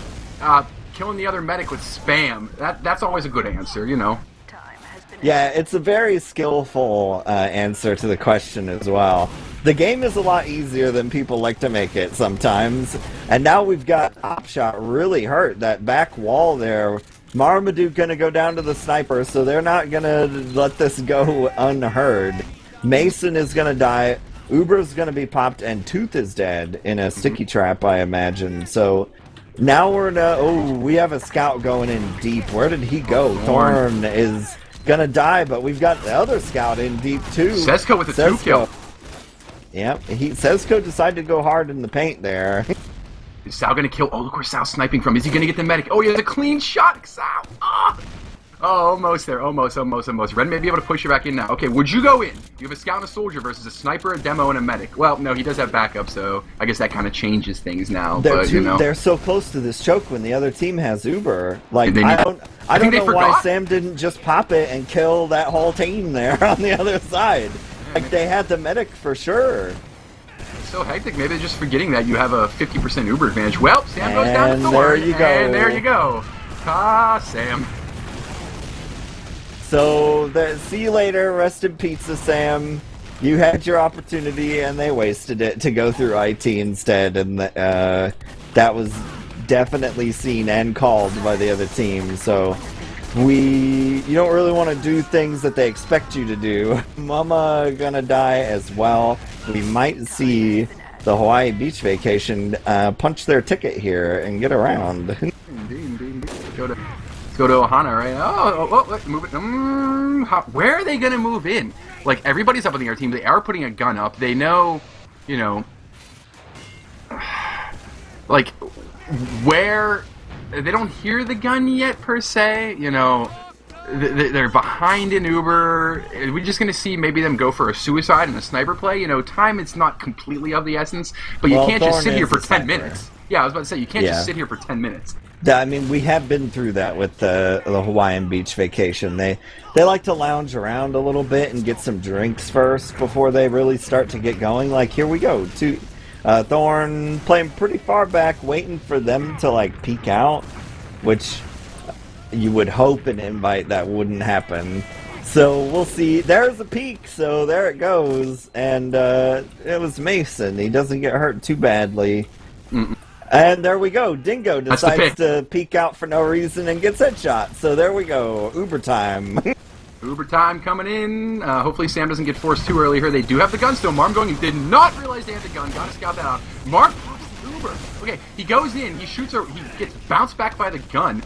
B: killing the other medic with spam. That's always a good answer,
A: Yeah, it's a very skillful answer to the question as well. The game is a lot easier than people like to make it sometimes. And now we've got Opshot really hurt. That back wall there. Marmaduke gonna go down to the sniper, so they're not gonna let this go unheard. Mason is gonna die. Uber's gonna be popped, and Tooth is dead in a sticky trap, I imagine. So now we're we have a scout going in deep. Where did he go? Thorn is gonna die, but we've got the other scout in deep too.
B: Sesko with a 2 kill.
A: Yep, Sesko decided to go hard in the paint there.
B: Is Sal gonna kill? Oh, look where Sal's sniping from. Is he gonna get the medic? Oh, he has a clean shot, Sal. Oh, almost there. Almost. Red may be able to push you back in now. Okay, would you go in? You have a scout and a soldier versus a sniper, a demo, and a medic. Well, no, he does have backup, so I guess that kind of changes things now.
A: They're so close to this choke when the other team has Uber. Like, I don't know why Sam didn't just pop it and kill that whole team there on the other side. Like, they had the medic for sure.
B: It's so hectic. Maybe they're just forgetting that you have a 50% Uber advantage. Well, Sam goes down to Thorn.
A: There you go.
B: And there you go. Sam.
A: So, see you later. Rest in pizza, Sam. You had your opportunity, and they wasted it to go through IT instead. And that was definitely seen and called by the other team. So, you don't really want to do things that they expect you to do. Mama gonna die as well. We might see the Hawaii Beach Vacation punch their ticket here and get around.
B: Indeed. Let's go to Ohana, right? Oh, move it. Where are they gonna move in? Like, everybody's up on the air team. They are putting a gun up. They know, like, where... They don't hear the gun yet, per se. They're behind an Uber. Are we just going to see maybe them go for a suicide and a sniper play? Time is not completely of the essence, but you can't just sit here for 10 minutes. Yeah, I was about to say, you can't just sit here for 10 minutes.
A: I mean, we have been through that with the Hawaiian Beach Vacation. They like to lounge around a little bit and get some drinks first before they really start to get going. Like, here we go. Thorn playing pretty far back, waiting for them to, like, peek out, which you would hope an invite that wouldn't happen. So we'll see. There's a peek, so there it goes. And it was Mason. He doesn't get hurt too badly. And there we go. Dingo decides to peek out for no reason and gets headshot. So there we go. Uber time.
B: Uber time coming in. Hopefully Sam doesn't get forced too early here. They do have the gun still. Marm going, he did not realize they had the gun. Gotta scout that out. Mark pops the Uber. Okay, he goes in. He shoots her. He gets bounced back by the gun.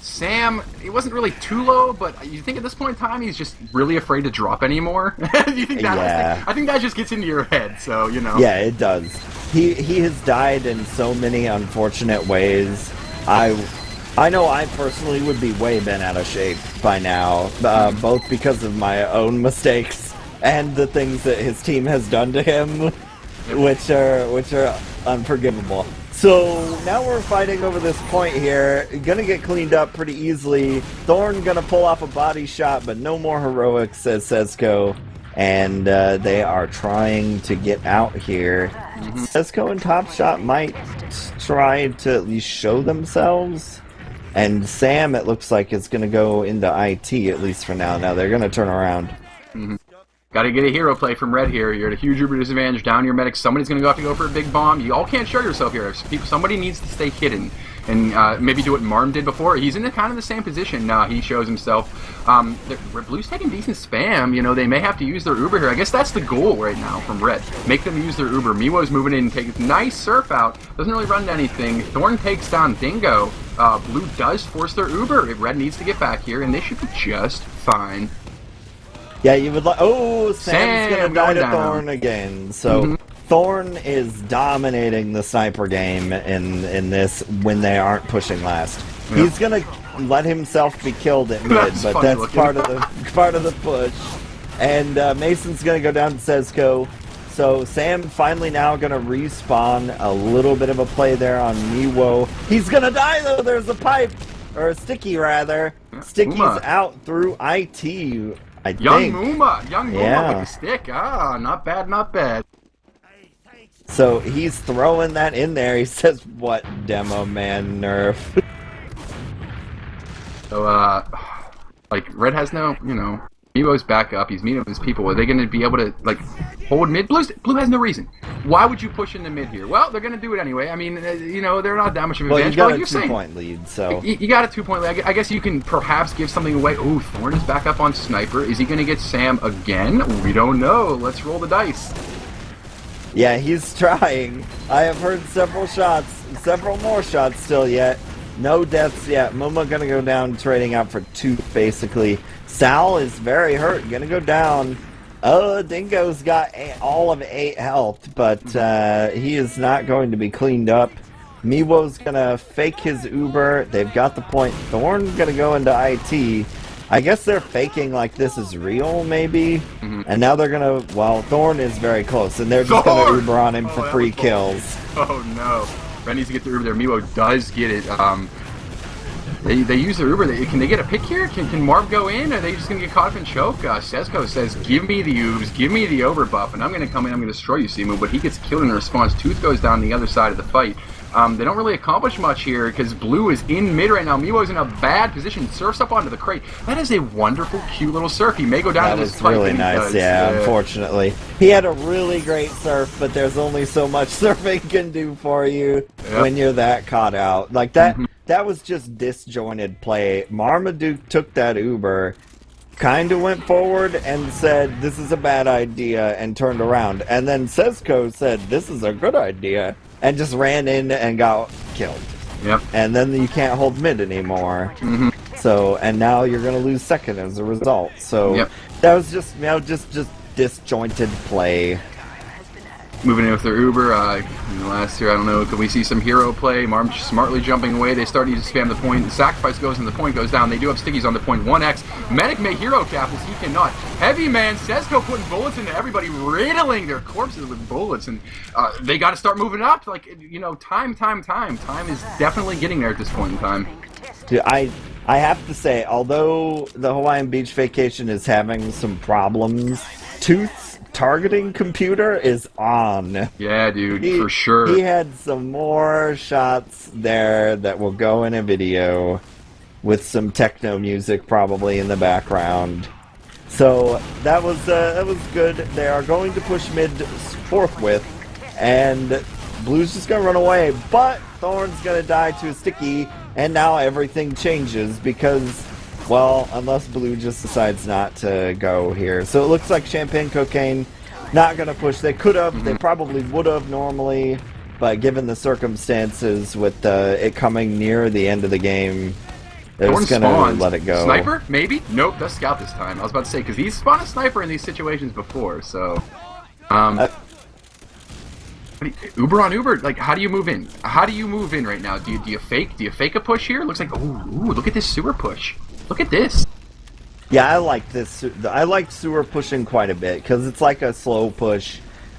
B: Sam, he wasn't really too low, but you think at this point in time he's just really afraid to drop anymore? Do you think that?
A: Yeah.
B: I think that just gets into your head, so,
A: Yeah, it does. He has died in so many unfortunate ways. I know I personally would be way bent out of shape by now, both because of my own mistakes and the things that his team has done to him, which are unforgivable. So now we're fighting over this point here. Gonna get cleaned up pretty easily. Thorn gonna pull off a body shot, but no more heroics, says Sesko. And they are trying to get out here. Sesko and Top Shot might try to at least show themselves. And Sam, it looks like, is going to go into IT, at least for now. Now they're going to turn around.
B: Gotta get a hero play from Red here. You're at a huge Uber disadvantage. Down your medic. Somebody's gonna have to go for a big bomb. You all can't show yourself here. Somebody needs to stay hidden. And maybe do what Marm did before. He's in kind of the same position. He shows himself. Blue's taking decent spam. You know, they may have to use their Uber here. I guess that's the goal right now from Red. Make them use their Uber. Miwo's moving in and taking nice surf out. Doesn't really run to anything. Thorn takes down Dingo. Blue does force their Uber. Red needs to get back here, and they should be just fine.
A: Yeah, you would like. Oh, Sam's gonna die to
B: down.
A: Thorn again. So Thorn is dominating the sniper game in this when they aren't pushing last.
B: Yep.
A: He's gonna let himself be killed at mid,
B: That's
A: but
B: funny
A: that's
B: looking.
A: part of the push. And Mason's gonna go down to Sezco. So Sam finally now gonna respawn. A little bit of a play there on Miwo. He's gonna die though. There's a pipe or a sticky rather. Sticky's
B: Uma.
A: out through IT. I
B: Young
A: think.
B: Mooma
A: Yeah.
B: with the stick. Not bad, not bad.
A: So he's throwing that in there. He says, "What demo man nerf?"
B: So, like, Red has no, Miwo's back up. He's meeting with his people. Are they going to be able to, like, hold mid? Blue has no reason. Why would you push into mid here? Well, they're going to do it anyway. I mean, they're not that much of an
A: Well, you
B: advantage.
A: got
B: But
A: a
B: you're saying,
A: 2-point lead, so
B: you got a 2-point lead. I guess you can perhaps give something away. Ooh, Thorn is back up on Sniper. Is he going to get Sam again? We don't know. Let's roll the dice.
A: yeah, he's trying. I have heard several more shots still yet. No deaths yet. Muma gonna go down, trading out for 2 basically. Sal is very hurt, gonna go down. Dingo's got all of 8 health, but he is not going to be cleaned up. Miwo's gonna fake his Uber. They've got the point. Thorn gonna go into IT. I guess they're faking like this is real, maybe. And now they're gonna. Well, Thorn is very close, and they're just gonna Uber on him for free kills.
B: Oh no. Red needs to get the Uber there. Miwo does get it. They use their Uber. Can they get a pick here? Can Marv go in? Or are they just going to get caught up in choke? Sezco says, give me the Ubes, give me the overbuff, and I'm going to come in, I'm going to destroy you, Simu. But he gets killed in response. Tooth goes down the other side of the fight. They don't really accomplish much here because Blue is in mid right now. Miwo's in a bad position. Surfs up onto the crate. That is a wonderful, cute little surf. He may go down
A: That
B: to
A: was
B: this fight.
A: really nice, yeah, unfortunately. He had a really great surf, but there's only so much surfing can do for you when you're that caught out. Like, that was just disjointed play. Marmaduke took that Uber, kind of went forward and said, this is a bad idea, and turned around. And then Sezco said, this is a good idea, and just ran in and got killed.
B: Yep.
A: And then you can't hold mid anymore. So, and now you're going to lose second as a result. So, that was just, just disjointed play.
B: Moving in with their Uber, in the last year, I don't know, could we see some hero play? Marm smartly jumping away, they start to spam the point, the sacrifice goes and the point goes down, they do have stickies on the point, 1x, Medic may hero cap as he cannot, Heavy Man, Sezco putting bullets into everybody, riddling their corpses with bullets, and they got to start moving up, like, time is definitely getting there at this point in time.
A: Dude, I have to say, although the Hawaiian Beach Vacation is having some problems, Tooth's targeting computer is on.
B: Yeah, dude, for sure.
A: He had some more shots there that will go in a video with some techno music probably in the background. So that was good. They are going to push mid forthwith, and Blue's just gonna run away, but Thorn's gonna die to a sticky, and now everything changes because, well, unless Blue just decides not to go here. So it looks like Champagne Cocaine not going to push. They could have. They probably would have normally. But given the circumstances with it coming near the end of the game, they're just going to let it go.
B: Sniper? Maybe? Nope, that's Scout this time. I was about to say, because he's spawned a Sniper in these situations before, so... Uber on Uber, like, how do you move in? How do you move in right now? Do you fake a push here? Looks like, ooh, look at this sewer push. Look at this.
A: Yeah, I like this. I like sewer pushing quite a bit because it's like a slow push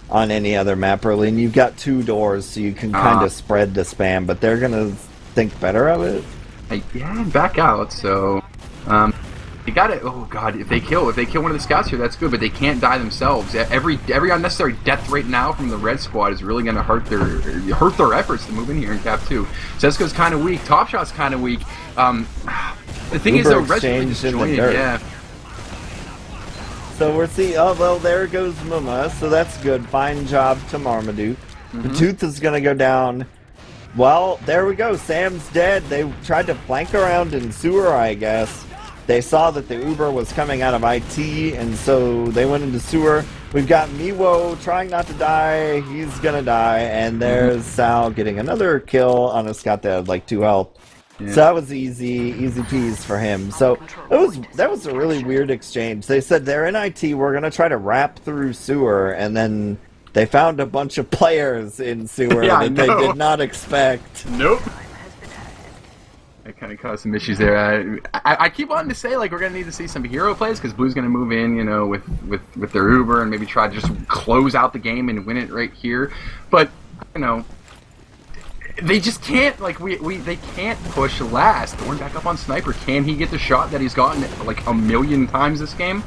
A: on any other map, really. And you've got 2 doors, so you can kind of spread the spam. But they're gonna think better of it.
B: Yeah, back out. So, you got it. Oh god, if they kill one of the scouts here, that's good. But they can't die themselves. Every unnecessary death right now from the red squad is really gonna hurt their efforts to move in here in Cap 2. Sezco's kind of weak. Top Shot's kind of weak. The thing
A: Uber
B: is, though, Red's really
A: exchanged in the
B: disjointed,
A: dirt.
B: yeah.
A: so we're seeing. Oh well, there goes Muma. So that's good. Fine job to Marmaduke. The Tooth is gonna go down. Well, there we go. Sam's dead. They tried to flank around in sewer, I guess. They saw that the Uber was coming out of IT, and so they went into sewer. We've got Miwo trying not to die. He's gonna die, and there's Sal getting another kill on a Scott that had like 2 health. Yeah. So that was easy peas for him. So that was a really weird exchange. They said they're in IT. We're gonna try to wrap through sewer, and then they found a bunch of players in sewer that they did not expect.
B: Nope. That kind of caused some issues there. I keep wanting to say like we're gonna need to see some hero plays because Blue's gonna move in, you know, with their Uber and maybe try to just close out the game and win it right here. But you know, they just can't like they can't push last. Thorn back up on Sniper. Can he get the shot that he's gotten like a million times this game?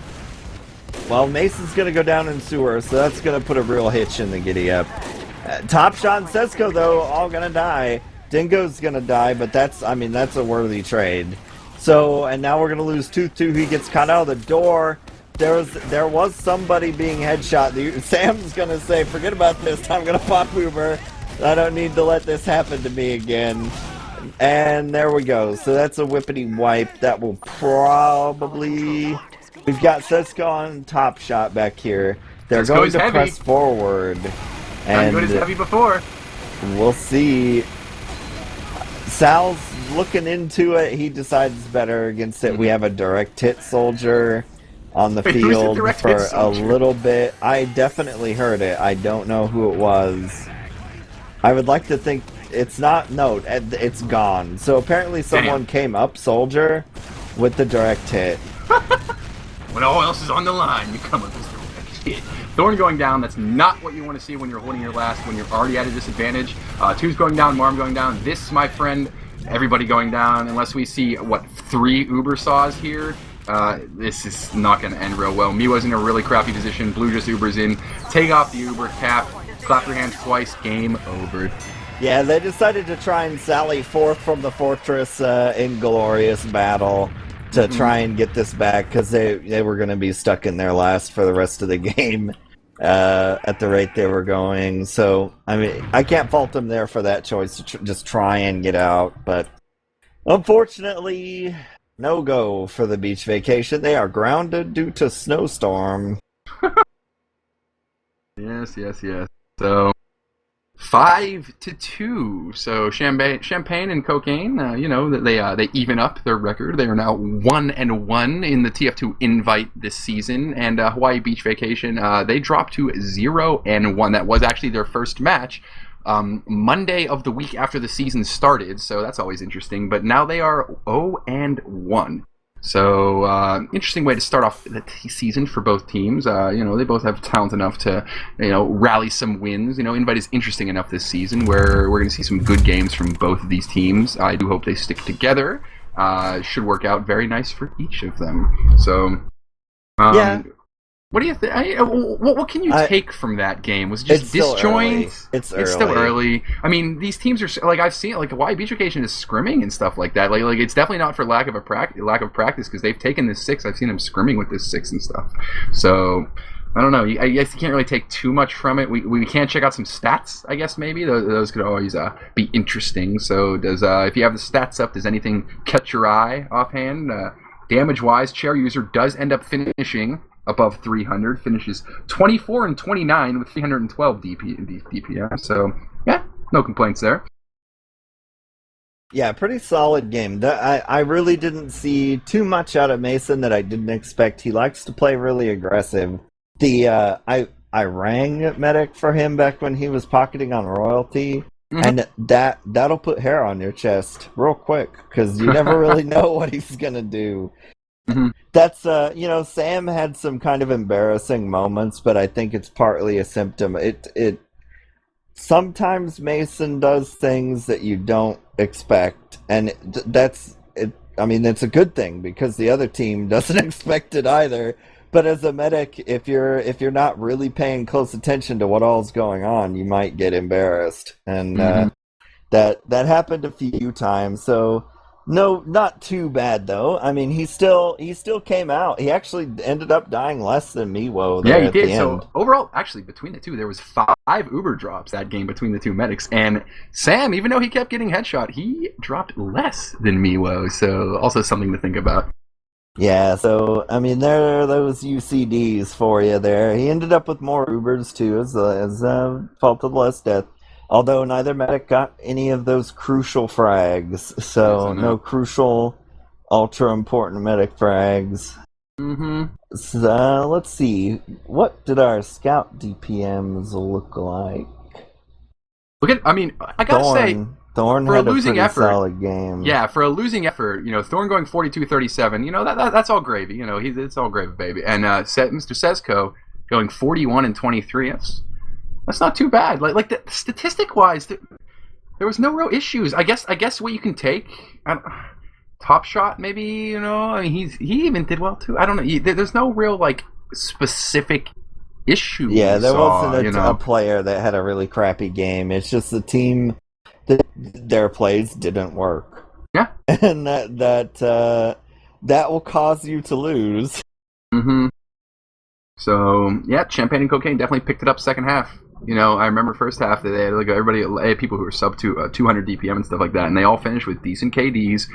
A: Well, Mason's going to go down in sewer, so that's going to put a real hitch in the giddy-up. Top Shot and Sesko, though, all going to die. Dingo's going to die, but that's a worthy trade. So, and now we're going to lose Tooth, too. He gets caught out of the door. There was somebody being headshot. Sam's going to say, forget about this. I'm going to pop Uber. I don't need to let this happen to me again. And there we go. So that's a whippity wipe. That will probably... We've got Sesko on Top Shot back here. They're going to press forward.
B: And good as heavy before.
A: We'll see. Sal's looking into it. He decides better against it. We have a direct hit soldier on the field for a little bit. I definitely heard it. I don't know who it was. I would like to think it's not. No, it's gone. So apparently someone came up soldier with the direct hit.
B: When all else is on the line, you come up with direct hit. Thorn going down, that's not what you want to see when you're holding your last, when you're already at a disadvantage. Two's going down, Marm going down. This, my friend, everybody going down. Unless we see, 3 Uber saws here, this is not going to end real well. Miwa's in a really crappy position. Blue just Ubers in. Take off the Uber cap. Clap your hands twice. Game over.
A: Yeah, they decided to try and sally forth from the fortress in glorious battle to try and get this back, because they were going to be stuck in their last for the rest of the game at the rate they were going. So, I mean, I can't fault them there for that choice to just try and get out, but unfortunately, no go for the beach vacation. They are grounded due to snowstorm.
B: Yes. So 5-2. So Champagne and Cocaine, they even up their record. They are now 1-1 in the TF2 invite this season. And Hawaii Beach Vacation, they dropped to 0-1. That was actually their first match Monday of the week after the season started. So that's always interesting. But now they are 0-1. So, interesting way to start off the season for both teams. They both have talent enough to, rally some wins. Invite is interesting enough this season where we're going to see some good games from both of these teams. I do hope they stick together. Should work out very nice for each of them. So,
A: yeah.
B: What do you think? What can you take from that game? Was it just disjoint?
A: It's
B: still early. I mean, these teams are like I've seen Hawaii Beach Vacation is scrimming and stuff like that. Like it's definitely not for lack of practice because they've taken this 6. I've seen them scrimming with this 6 and stuff. So I don't know. I guess you can't really take too much from it. We can check out some stats. I guess maybe those could always be interesting. So if you have the stats up, does anything catch your eye offhand? Damage wise, Chair User does end up finishing above 300, finishes 24-29 with 312 DPS. So, yeah, no complaints there.
A: Yeah, pretty solid game. I really didn't see too much out of Mason that I didn't expect. He likes to play really aggressive. I rang Medic for him back when he was pocketing on royalty, and that'll put hair on your chest real quick because you never really know what he's gonna do. That's Sam had some kind of embarrassing moments, but I think it's partly a symptom. It sometimes Mason does things that you don't expect, and that's it. I mean, it's a good thing because the other team doesn't expect it either. But as a medic, if you're not really paying close attention to what all's going on, you might get embarrassed, and that happened a few times. So No, not too bad though. I mean, he still came out. He actually ended up dying less than Miwo
B: Yeah,
A: there
B: he
A: at the
B: did.
A: end.
B: So overall, actually, between the two, there was 5 Uber drops that game between the two medics, and Sam, even though he kept getting headshot, he dropped less than Miwo. So also something to think about.
A: Yeah, so I mean, there are those UCDs for you there. He ended up with more Ubers too, as fault of the less death. Although neither medic got any of those crucial frags,
B: Yes, I
A: so no
B: know.
A: crucial, ultra important medic frags.
B: Mm-hmm.
A: So, let's see, what did our scout DPMs look like?
B: Look at, I mean, I gotta say,
A: Thorn
B: for a
A: had a
B: losing
A: pretty
B: effort,
A: solid game.
B: yeah, for a losing effort, Thorn going 42-37, that's all gravy. It's all gravy, baby. And Mr. Sesko going 41-23. That's not too bad. Like the statistic wise, there was no real issues. I guess what you can take, Top Shot maybe. I mean he even did well too. I don't know. There's no real like specific issue
A: Yeah,
B: we
A: there wasn't
B: saw.
A: a player that had a really crappy game. It's just the team that their plays didn't work,
B: Yeah.
A: and that will cause you to lose.
B: Mm-hmm. So yeah, Champagne and Cocaine definitely picked it up second half. I remember first half that they had like everybody, people who were sub to 200 DPM and stuff like that, and they all finished with decent KDs.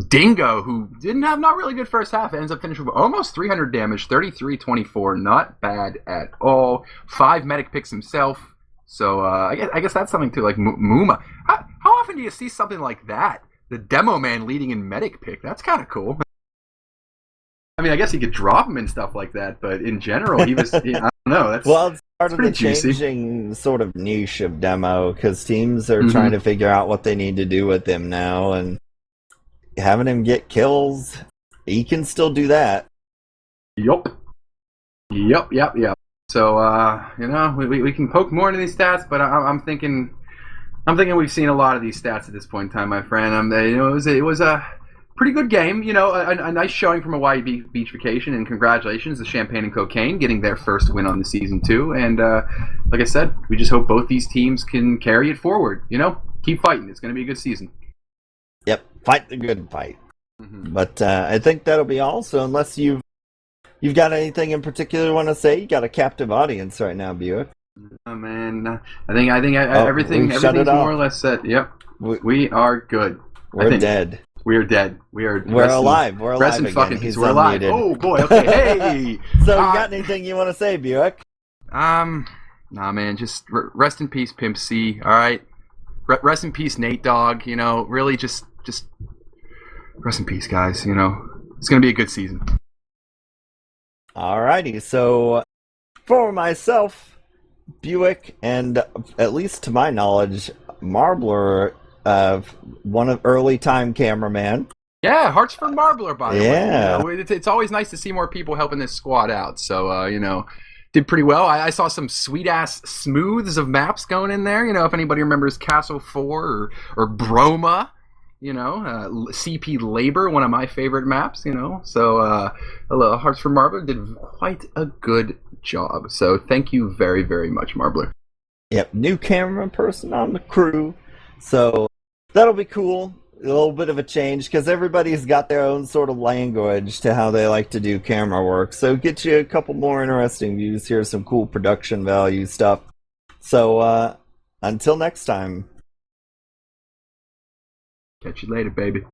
B: Dingo, who didn't have not really good first half, ends up finishing with almost 300 damage, 33-24, not bad at all. 5 medic picks himself. So I guess that's something too. Like Muma, how often do you see something like that? The demo man leading in medic pick. That's kind of cool. I mean, I guess he could drop him and stuff like that, but in general, he was. I don't know. It's
A: Part of the
B: juicy.
A: changing sort of niche of demo because teams are
B: Mm-hmm.
A: trying to figure out what they need to do with him now, and having him get kills, he can still do that.
B: Yup. So we can poke more into these stats, but I'm thinking we've seen a lot of these stats at this point in time, my friend. It was a pretty good game. A nice showing from Hawaii Beach Vacation, and congratulations to Champagne and Cocaine getting their first win on the season 2. And like I said, we just hope both these teams can carry it forward. Keep fighting. It's going to be a good season.
A: Yep, fight the good fight.
B: Mm-hmm.
A: But I think that'll be all. So unless you've got anything in particular you want to say, you got a captive audience right now, Buick.
B: Oh man, I think everything's more or less set. Yep, we are good.
A: We're dead.
B: We are dead. We're
A: alive. We're alive again.
B: Fucking
A: He's
B: we're alive.
A: unmuted.
B: Oh boy. Okay. Hey.
A: So you got anything you want to say, Buick?
B: Nah, man. Just rest in peace, Pimp C. All right. Rest in peace, Nate Dogg. Really, just rest in peace, guys. It's gonna be a good season.
A: Alrighty. So for myself, Buick, and at least to my knowledge, Marblr, one of early time cameraman.
B: Yeah, hearts for Marblr, by the
A: Yeah.
B: way. It's always nice to see more people helping this squad out. So did pretty well. I saw some sweet ass smooths of maps going in there. If anybody remembers Castle 4 or Broma. CP Labor, one of my favorite maps. So Hearts for Marblr did quite a good job. So thank you very, very much, Marblr.
A: Yep, new camera person on the crew. So that'll be cool. A little bit of a change because everybody's got their own sort of language to how they like to do camera work. So get you a couple more interesting views. Here's some cool production value stuff. So until next time.
B: Catch you later, baby.